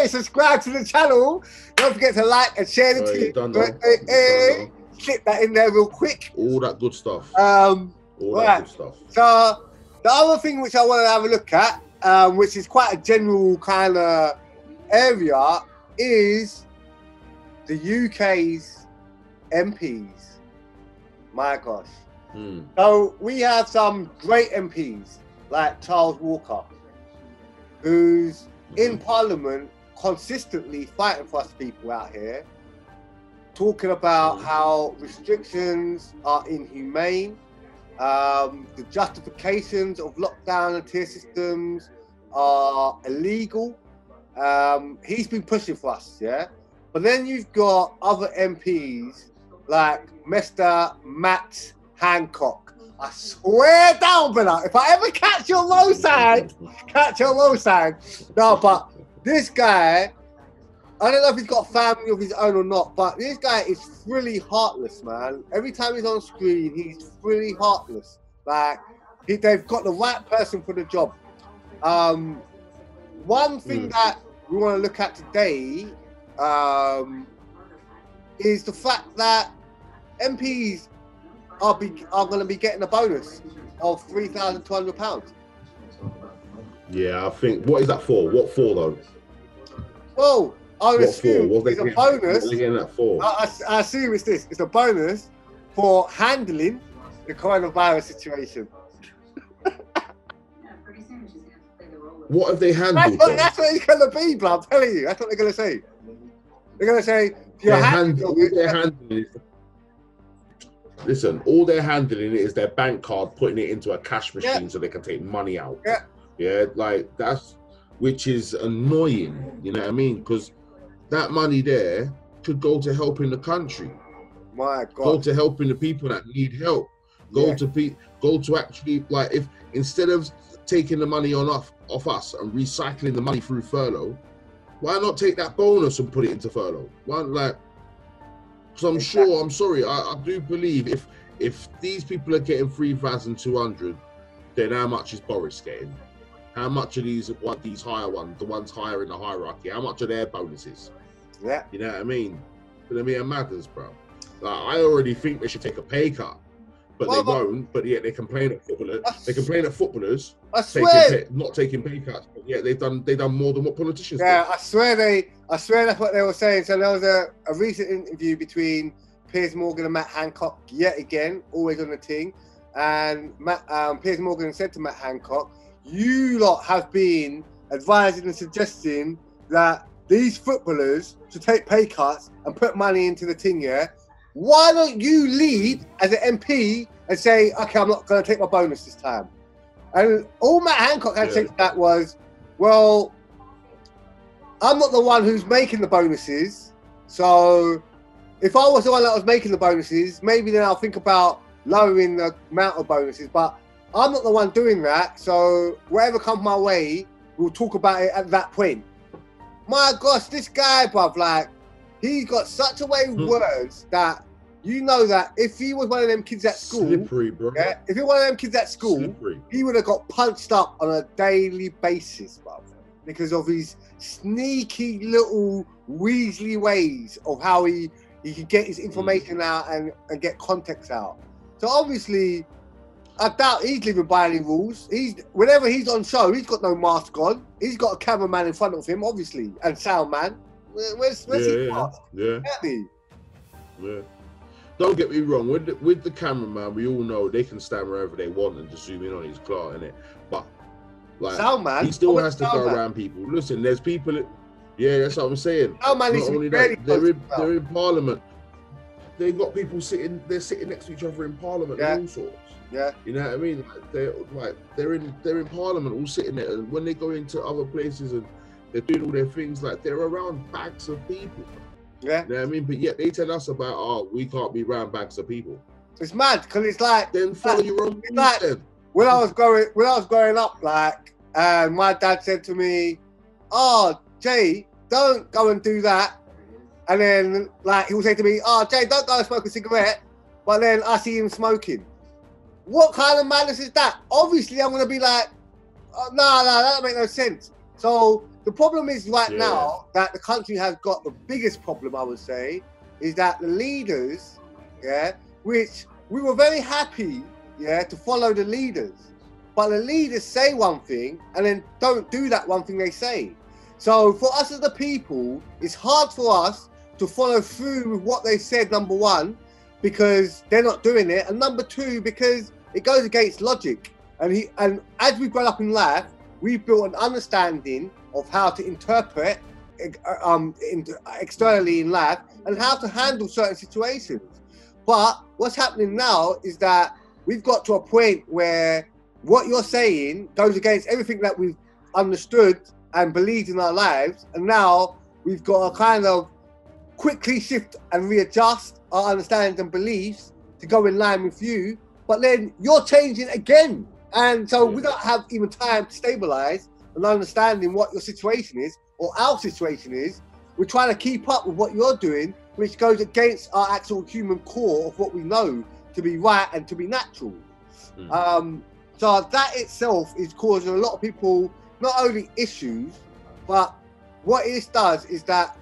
subscribe to the channel. Don't forget to like and share the video. Slip that in there real quick. All that good stuff. All that good stuff. So the other thing which I want to have a look at, which is quite a general kind of area, is the UK's MPs. My gosh. So we have some great MPs like Charles Walker, who's in Parliament consistently fighting for us people out here, talking about how restrictions are inhumane, the justifications of lockdown and tier systems are illegal. He's been pushing for us, yeah? But then you've got other MPs like Mr. Matt Hancock. I swear down, brother, if I ever catch your low side, No, but this guy, I don't know if he's got a family of his own or not, but this guy is really heartless, man. Every time he's on screen, he's really heartless. Like, they've got the right person for the job. One thing that we want to look at today is the fact that MPs are going to be getting a bonus of £3,200. Yeah, I think. What is that for? What for, though? Well, I would assume it's a bonus. What are they getting that for? I assume it's this. It's a bonus for handling the coronavirus situation. What have they handled? That's what it's going to be, bro. I'm telling you. That's what they're going to say. They're going to say, listen, all they're handling is their bank card, putting it into a cash machine so they can take money out. Yeah, like which is annoying, you know what I mean? Because that money there could go to helping the country. My God. Go to helping the people that need help. Go to actually, like, if instead of taking the money off us and recycling the money through furlough, why not take that bonus and put it into furlough? Why, like, because I'm sorry, I do believe if these people are getting 3,200, then how much is Boris getting? How much are these higher ones, the ones higher in the hierarchy, how much are their bonuses? Yeah. You know what I mean? But I mean, it matters, bro. Like, I already think they should take a pay cut. but they won't. But yet they complain at footballers. They complain at footballers. I swear, not taking pay cuts. But yet they've done more than what politicians do. I swear that's what they were saying. So there was a recent interview between Piers Morgan and Matt Hancock yet again, always on the thing. And Piers Morgan said to Matt Hancock, "You lot have been advising and suggesting that these footballers should take pay cuts and put money into the thing, yeah? Why don't you lead as an MP and say, okay, I'm not going to take my bonus this time?" And all Matt Hancock had to say to that was, well, I'm not the one who's making the bonuses. So if I was the one that was making the bonuses, maybe then I'll think about lowering the amount of bonuses. But I'm not the one doing that. So whatever comes my way, we'll talk about it at that point. My gosh, this guy, bruv, like, he's got such a way with words that you know that if he was one of them kids at school, slippery, bro. Yeah, if he was one of them kids at school, slippery, he would have got punched up on a daily basis, bruv, because of his sneaky little Weasley ways of how he can get his information out and get context out. So obviously, I doubt he's living by any rules. Whenever he's on show, he's got no mask on. He's got a cameraman in front of him, obviously, and sound man. Where's his mask? Yeah. Don't get me wrong. With the cameraman, we all know they can stand wherever they want and just zoom in on his car, innit? But like, sound man, he still has to go around people. Listen, there's people. Yeah, that's what I'm saying. Sound man is only that, they're in Parliament. They've got people sitting. They're sitting next to each other in Parliament and all sorts. Yeah, you know what I mean. They're in Parliament, all sitting there, and when they go into other places and they're doing all their things, like they're around bags of people. Yeah, you know what I mean. But yet they tell us about, oh, we can't be around bags of people. It's mad because it's like then follow your own. Like, when I was growing up, like, my dad said to me, "Oh, Jay, don't go and do that." And then, like, he would say to me, "Oh, Jay, don't go and smoke a cigarette." But then I see him smoking. What kind of madness is that? Obviously, I'm going to be like, oh, no, that don't make no sense. So the problem is now that the country has got the biggest problem, I would say, is that the leaders, which we were very happy, to follow the leaders. But the leaders say one thing and then don't do that one thing they say. So for us as the people, it's hard for us to follow through with what they said, number one, because they're not doing it, and number two, because it goes against logic. And as we've grown up in life, we've built an understanding of how to interpret externally in life and how to handle certain situations. But what's happening now is that we've got to a point where what you're saying goes against everything that we've understood and believed in our lives, and now we've got to kind of quickly shift and readjust our understandings and beliefs to go in line with you, but then you're changing again. And so we don't have even time to stabilize and understanding what your situation is or our situation is. We're trying to keep up with what you're doing, which goes against our actual human core of what we know to be right and to be natural. So that itself is causing a lot of people not only issues, but what it does is that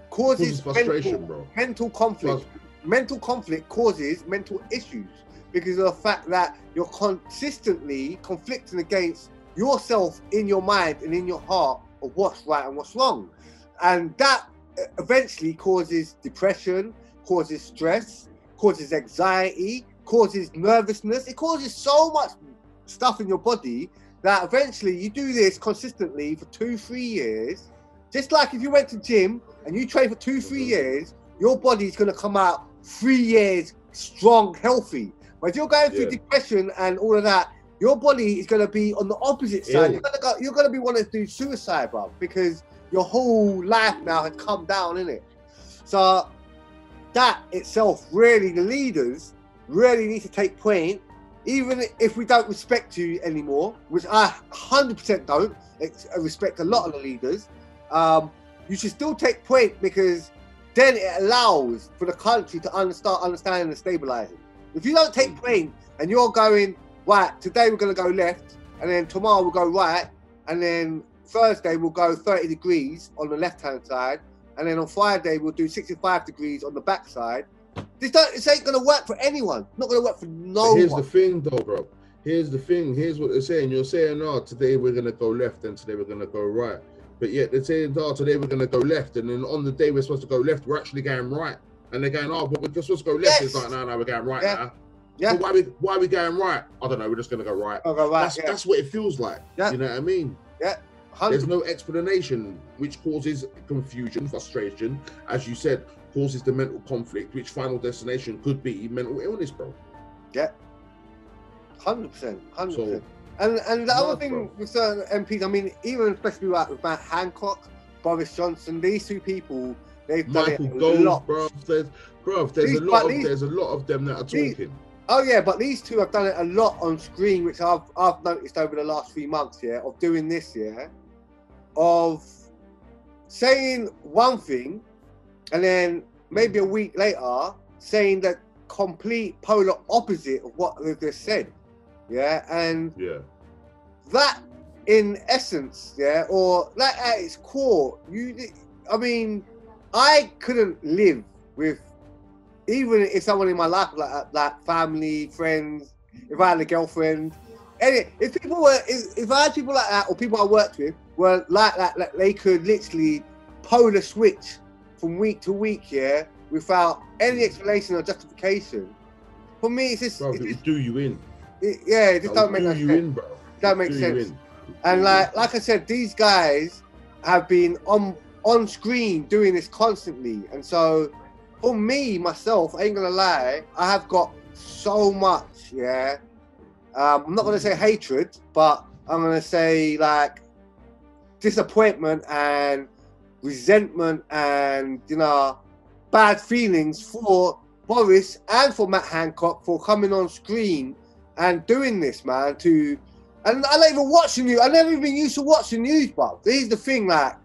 causes frustration, mental conflict. Mental conflict causes mental issues because of the fact that you're consistently conflicting against yourself in your mind and in your heart of what's right and what's wrong. And that eventually causes depression, causes stress, causes anxiety, causes nervousness. It causes so much stuff in your body that eventually you do this consistently for 2-3 years. Just like if you went to gym and you train for 2-3 years, your body's going to come out 3 years strong, healthy. But if you're going through depression and all of that, your body is going to be on the opposite side. You're going to be wanting to do suicide, bro, because your whole life now has come down, innit? So that itself, really, the leaders really need to take point, even if we don't respect you anymore, which I 100% don't. I respect a lot of the leaders. You should still take point, because then it allows for the country to start understanding and stabilizing. If you don't take point and you're going, right, today we're going to go left, and then tomorrow we'll go right, and then Thursday we'll go 30 degrees on the left-hand side, and then on Friday we'll do 65 degrees on the back side, This ain't gonna work for anyone. Not gonna work for no Here's one. the thing, though, bro. Here's the thing. Here's what they're saying. You're saying, "Oh, today we're gonna go left, and today we're gonna go right." But yet they're saying, "Oh, today we're gonna go left," and then on the day we're supposed to go left, we're actually going right. And they're going, "Oh, but we're just supposed to go left." Yes. It's like, "No, we're going right now." Yeah. But why are we going right? I don't know. We're just gonna go right. I'll go right. That's what it feels like. You know what I mean? Yeah. 100%. There's no explanation, which causes confusion, frustration, as you said, causes the mental conflict, which final destination could be mental illness, bro. Yeah. 100%. 100%. And the other thing with certain MPs, I mean, even especially like with Matt Hancock, Boris Johnson, these two people, they've done Michael it a Gove, lot. There's a lot of them that are talking. Oh yeah, but these two have done it a lot on screen, which I've noticed over the last 3 months, of doing this, of saying one thing, and then maybe a week later saying the complete polar opposite of what they've just said, and that in essence, or that at its core, I mean, I couldn't live with, even if someone in my life like family, friends, if I had a girlfriend, if I had people like that, or people I worked with were like that, like they could literally polar switch from week to week, without any explanation or justification. For me, it's just, bro, it would do you in. It just don't make sense. That makes sense. And like I said, these guys have been on screen doing this constantly, and so for me, myself, I ain't gonna lie, I have got so much, I'm not gonna say hatred, but I'm gonna say like disappointment and resentment and, bad feelings for Boris and for Matt Hancock for coming on screen and doing this, man, and I'm not even watching news. I never even used to watch the news, but here's the thing, like,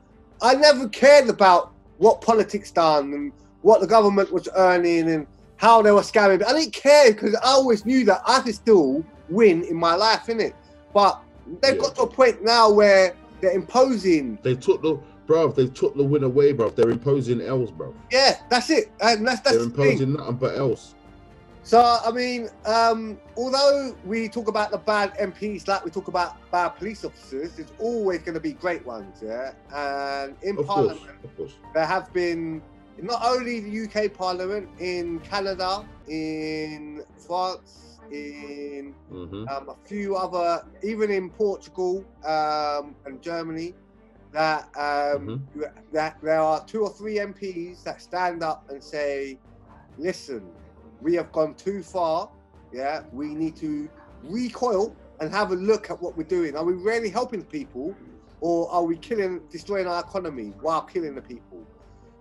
I never cared about what politics done and what the government was earning and how they were scamming. I didn't care because I always knew that I could still win in my life, innit? But they've got to a point now where they're imposing. They took the win away, bro. They're imposing L's, bro. Yeah, that's it. And that's they're imposing nothing but else. So, I mean, although we talk about the bad MPs like we talk about bad police officers, there's always going to be great ones, And in Parliament, there have been not only the UK Parliament, in Canada, in France, in a few other, even in Portugal and Germany, that that there are 2 or 3 MPs that stand up and say, listen, we have gone too far, we need to recoil and have a look at what we're doing. Are we really helping the people, or are we destroying our economy while killing the people?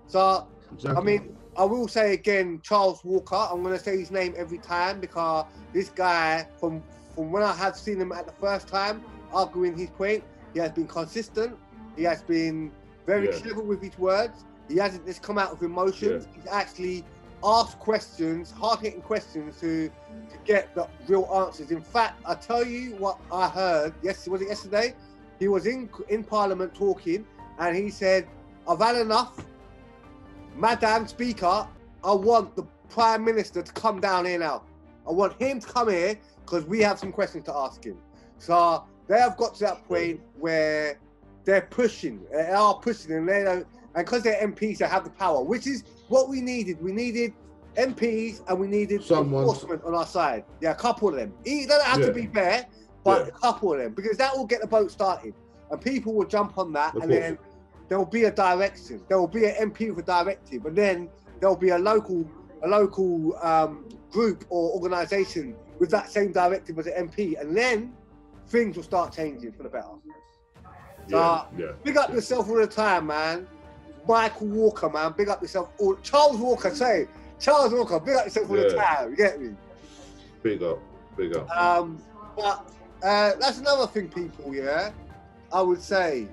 So, I mean, I will say again, Charles Walker, I'm going to say his name every time, because this guy, from when I have seen him at the first time, arguing his point, he has been consistent, he has been very clever with his words, he hasn't just come out with emotions, he's actually asked questions, hard-hitting questions to get the real answers. In fact, I tell you what I heard, was it yesterday? He was in Parliament talking, and he said, I've had enough. Madam Speaker, I want the Prime Minister to come down here now. I want him to come here because we have some questions to ask him. So they have got to that point where they are pushing, and they don't, and because they're MPs, they have the power, which is what we needed. We needed MPs and we needed enforcement on our side. Yeah, a couple of them. It doesn't have to be fair, but a couple of them, because that will get the boat started, and people will jump on that, and then there will be a direction. There will be an MP with a directive, and then there will be a local group or organisation with that same directive as an MP, and then things will start changing for the better. So big up yourself all the time, man. Michael Walker, man, big up yourself. Charles Walker, Charles Walker, big up yourself all the time. You get me? Big up. But that's another thing, people. I would say,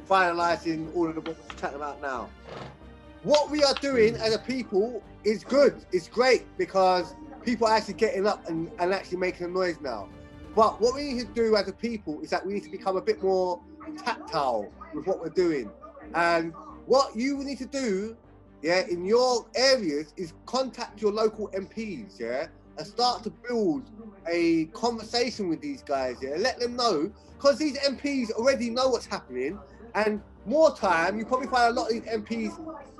finalising all of the books we're chatting about now. What we are doing as a people is good. It's great because people are actually getting up and actually making a noise now. But what we need to do as a people is that we need to become a bit more tactile with what we're doing. And what you need to do yeah, in your areas is contact your local MPs, yeah, and start to build a conversation with these guys, yeah. Let them know, because these MPs already know what's happening, and more time, you probably find a lot of these MPs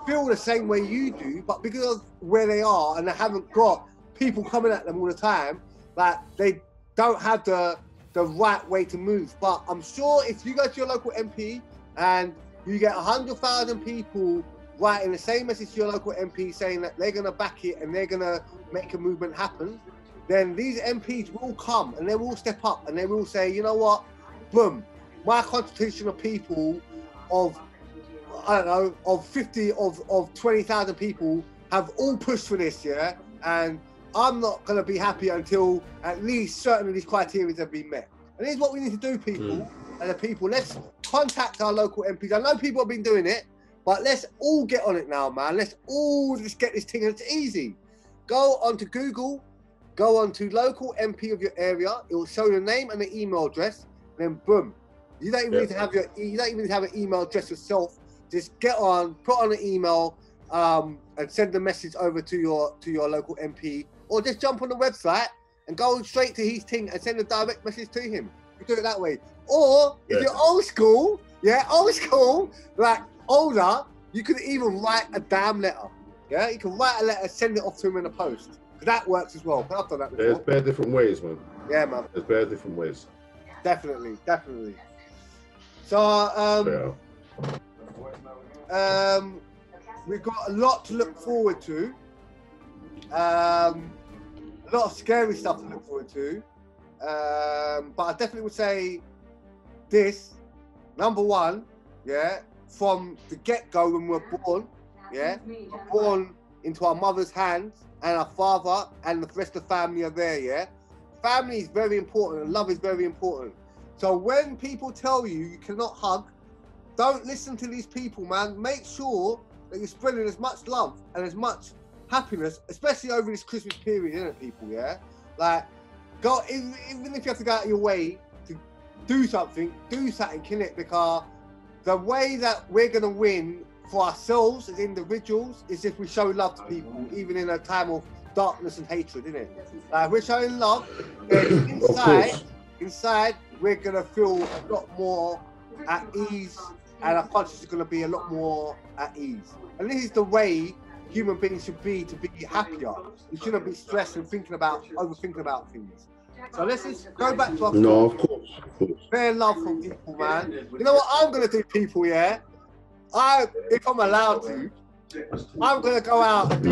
feel the same way you do, but because of where they are and they haven't got people coming at them all the time, like they don't have the right way to move. But I'm sure if you go to your local MP and you get 100,000 people writing the same message to your local MP saying that they're going to back it and they're going to make a movement happen, then these MPs will come and they will step up and they will say, you know what, boom, my constitution of people of, I don't know, of 50, of 20,000 people have all pushed for this, yeah? And I'm not going to be happy until at least certain of these criteria have been met. And this is what we need to do, people. And the people, let's contact our local MPs. I know people have been doing it, but let's all get on it now, man. Let's all just get this thing. It's easy. Go onto Google, go onto local MP of your area. It will show your name and the email address. And then boom. You don't even need to have you don't even need to have an email address yourself. Just get on, put on an email, and send the message over to your local MP, or just jump on the website and go straight to his thing and send a direct message to him. You do it that way. Or if you're old school, like older, you could even write a damn letter. Yeah, you can write a letter, send it off to him in a post. That works as well. I've done that before. There's bare different ways, man. Yeah, man. There's bare different ways. Definitely. So, we've got a lot to look forward to. A lot of scary stuff to look forward to. But I definitely would say this, number one, yeah, from the get-go when we're born, yeah, we're born into our mother's hands and our father and the rest of the family are there, yeah. Family is very important and love is very important. So when people tell you you cannot hug, don't listen to these people, man. Make sure that you're spreading as much love and as much happiness, especially over this Christmas period, innit, people, yeah? Like, go, even if you have to go out of your way to do something, innit? Because the way that we're going to win for ourselves as individuals is if we show love to people, even in a time of darkness and hatred, innit? Like, if we're showing love, then inside, we're going to feel a lot more at ease, and our conscience is going to be a lot more at ease. And this is the way human beings should be to be happier. You shouldn't be stressed and overthinking about things. So let's just go back to our of course. Fair love from people, man. You know what I'm going to do, people, yeah? If I'm allowed to, I'm going to go out and do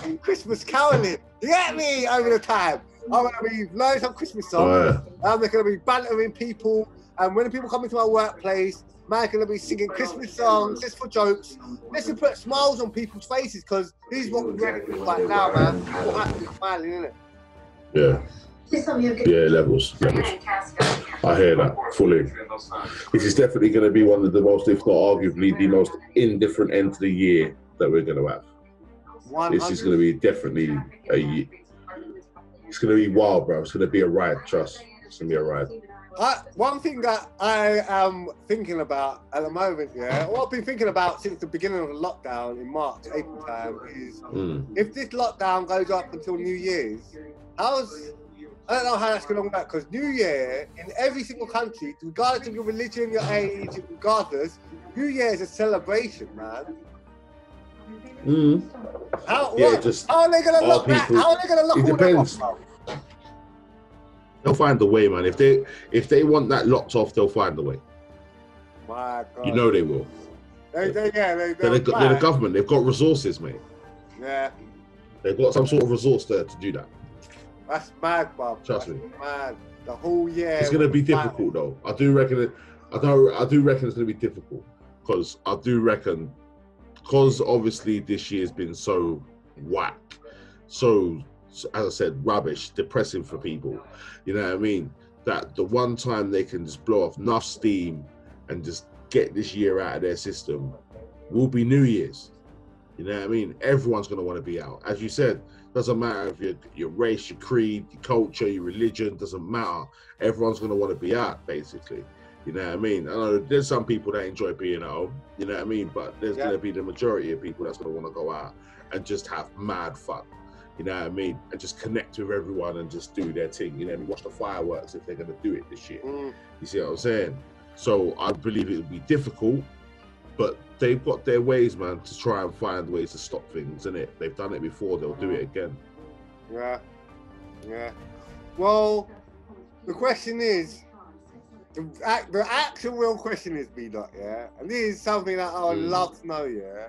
some Christmas caroling. You get me? Over the time. I'm going to be learning some Christmas songs. I'm going to be bantering people. And when people come into my workplace, man's going to be singing Christmas songs just for jokes. Let's just put smiles on people's faces, because this is what we're doing right now, man. People have to be smiling, innit? Yeah. Yeah, levels. I hear that fully. This is definitely going to be one of the most, if not arguably, the most indifferent end to the year that we're going to have. 100. This is going to be definitely a year. It's going to be wild, bro. It's going to be a ride, trust. It's going to be a ride. One thing that I am thinking about at the moment, yeah, what I've been thinking about since the beginning of the lockdown in March, April time, is if this lockdown goes up until New Year's, I don't know how that's going to work, because New Year in every single country, regardless of your religion, your age, regardless, New Year is a celebration, man. How are they going to lock that? How are they going to lock all that off? They'll find a way, man. If they want that locked off, they'll find a way. My God. You know they will. They're the government. They've got resources, mate. Yeah. They've got some sort of resource there to do that. That's mad, Bob. Trust me. Mad. The whole year. It's going to be difficult, though. I do reckon it's going to be difficult, because obviously this year's been so whack, so as I said, rubbish, depressing for people. You know what I mean? That the one time they can just blow off enough steam and just get this year out of their system will be New Year's. You know what I mean? Everyone's going to want to be out. As you said, doesn't matter if your race, your creed, your culture, your religion, doesn't matter. Everyone's going to want to be out, basically. You know what I mean? I know there's some people that enjoy being at home, you know what I mean? But there's going to be the majority of people that's going to want to go out and just have mad fun, you know what I mean? And just connect with everyone and just do their thing, you know what I mean? Watch the fireworks if they're going to do it this year. You see what I'm saying? So I believe it would be difficult, but they've got their ways, man, to try and find ways to stop things, innit? They've done it before, they'll do it again. Yeah, yeah. Well, the question is, the actual real question is, B.Dot, yeah? And this is something that I would love to know, yeah?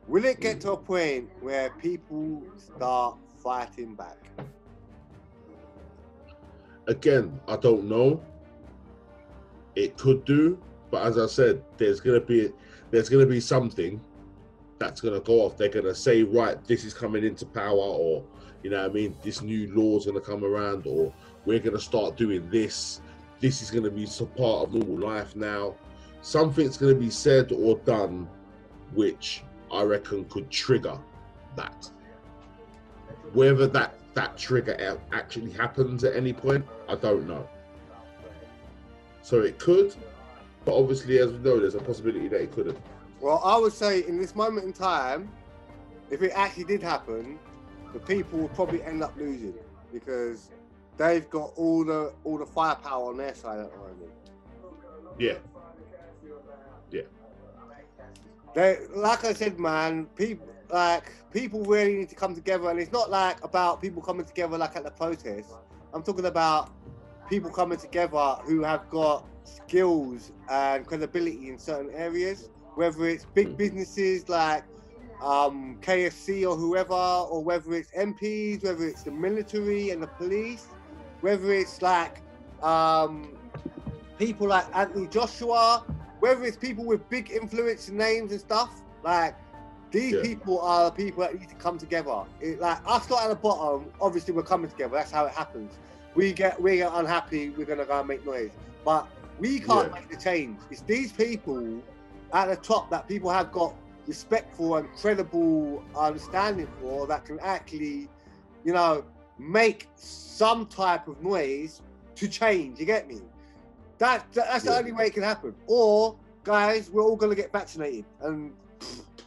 Will it get to a point where people start fighting back? Again, I don't know. It could do, but as I said, there's gonna be something that's gonna go off. They're gonna say, right, this is coming into power, or you know what I mean, this new law's gonna come around, or we're gonna start doing this. This is gonna be some part of normal life now. Something's gonna be said or done, which I reckon could trigger that. Whether that trigger actually happens at any point, I don't know. So it could, but obviously, as we know, there's a possibility that it couldn't. Well, I would say in this moment in time, if it actually did happen, the people will probably end up losing because they've got all the firepower on their side at the moment. Yeah. Yeah. They, like I said, man, people really need to come together, and it's not like about people coming together like at the protest. I'm talking about people coming together who have got skills and credibility in certain areas, whether it's big businesses like KFC or whoever, or whether it's MPs, whether it's the military and the police, whether it's like people like Anthony Joshua, whether it's people with big influence and names and stuff. Like these people are the people that need to come together. Like us lot at the bottom, obviously we're coming together. That's how it happens. We get unhappy, we're gonna go and make noise, but we can't make the change. It's these people at the top that people have got respect for and credible understanding for, that can actually, you know, make some type of noise to change. You get me? That's the only way it can happen. Or guys, we're all gonna get vaccinated, and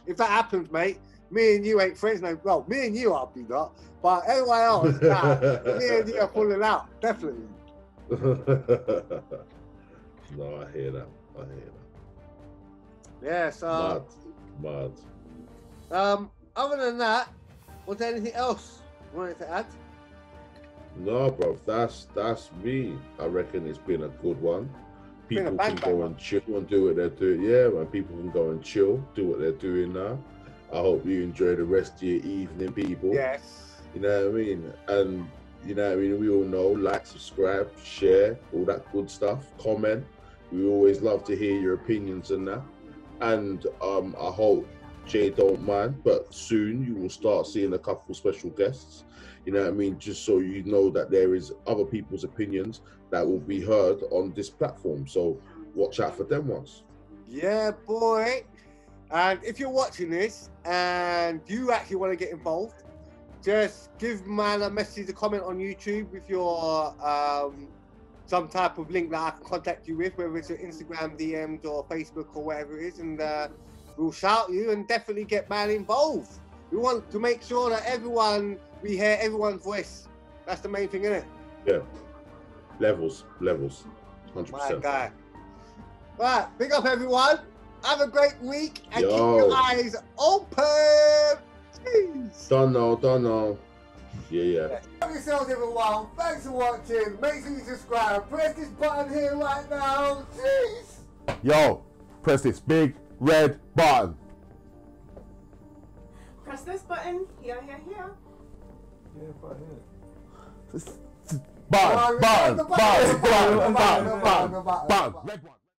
if that happens, mate, me and you ain't friends no. Well, me and you are, B.Dot, but everyone else, nah, me and you are falling out, definitely. No, I hear that. I hear that. Yeah, so mad. Other than that, was there anything else you wanted to add? No, bro, that's me. I reckon it's been a good one. People can go and chill and do what they're doing. Yeah, man, people can go and chill, do what they're doing now. I hope you enjoy the rest of your evening, people. Yes. You know what I mean? And, you know what I mean? We all know, like, subscribe, share, all that good stuff, comment. We always love to hear your opinions on that. And I hope Jay don't mind, but soon you will start seeing a couple special guests. You know what I mean? Just so you know that there is other people's opinions that will be heard on this platform. So watch out for them ones. Yeah, boy. And if you're watching this and you actually want to get involved, just give man a message, a comment on YouTube with your some type of link that I can contact you with, whether it's an Instagram DMs or Facebook or whatever it is, and we'll shout you and definitely get man involved. We want to make sure that we hear everyone's voice. That's the main thing, isn't it? Yeah. Levels, 100%. My guy. Right, big up everyone. Have a great week and keep your eyes open. Jeez. Don't know. Yeah. Help yourselves, everyone. Thanks for watching. Make sure you subscribe. Press this button here right now. Jeez. Yo, press this big red button. Press this button. Here. Yeah, button. Red one.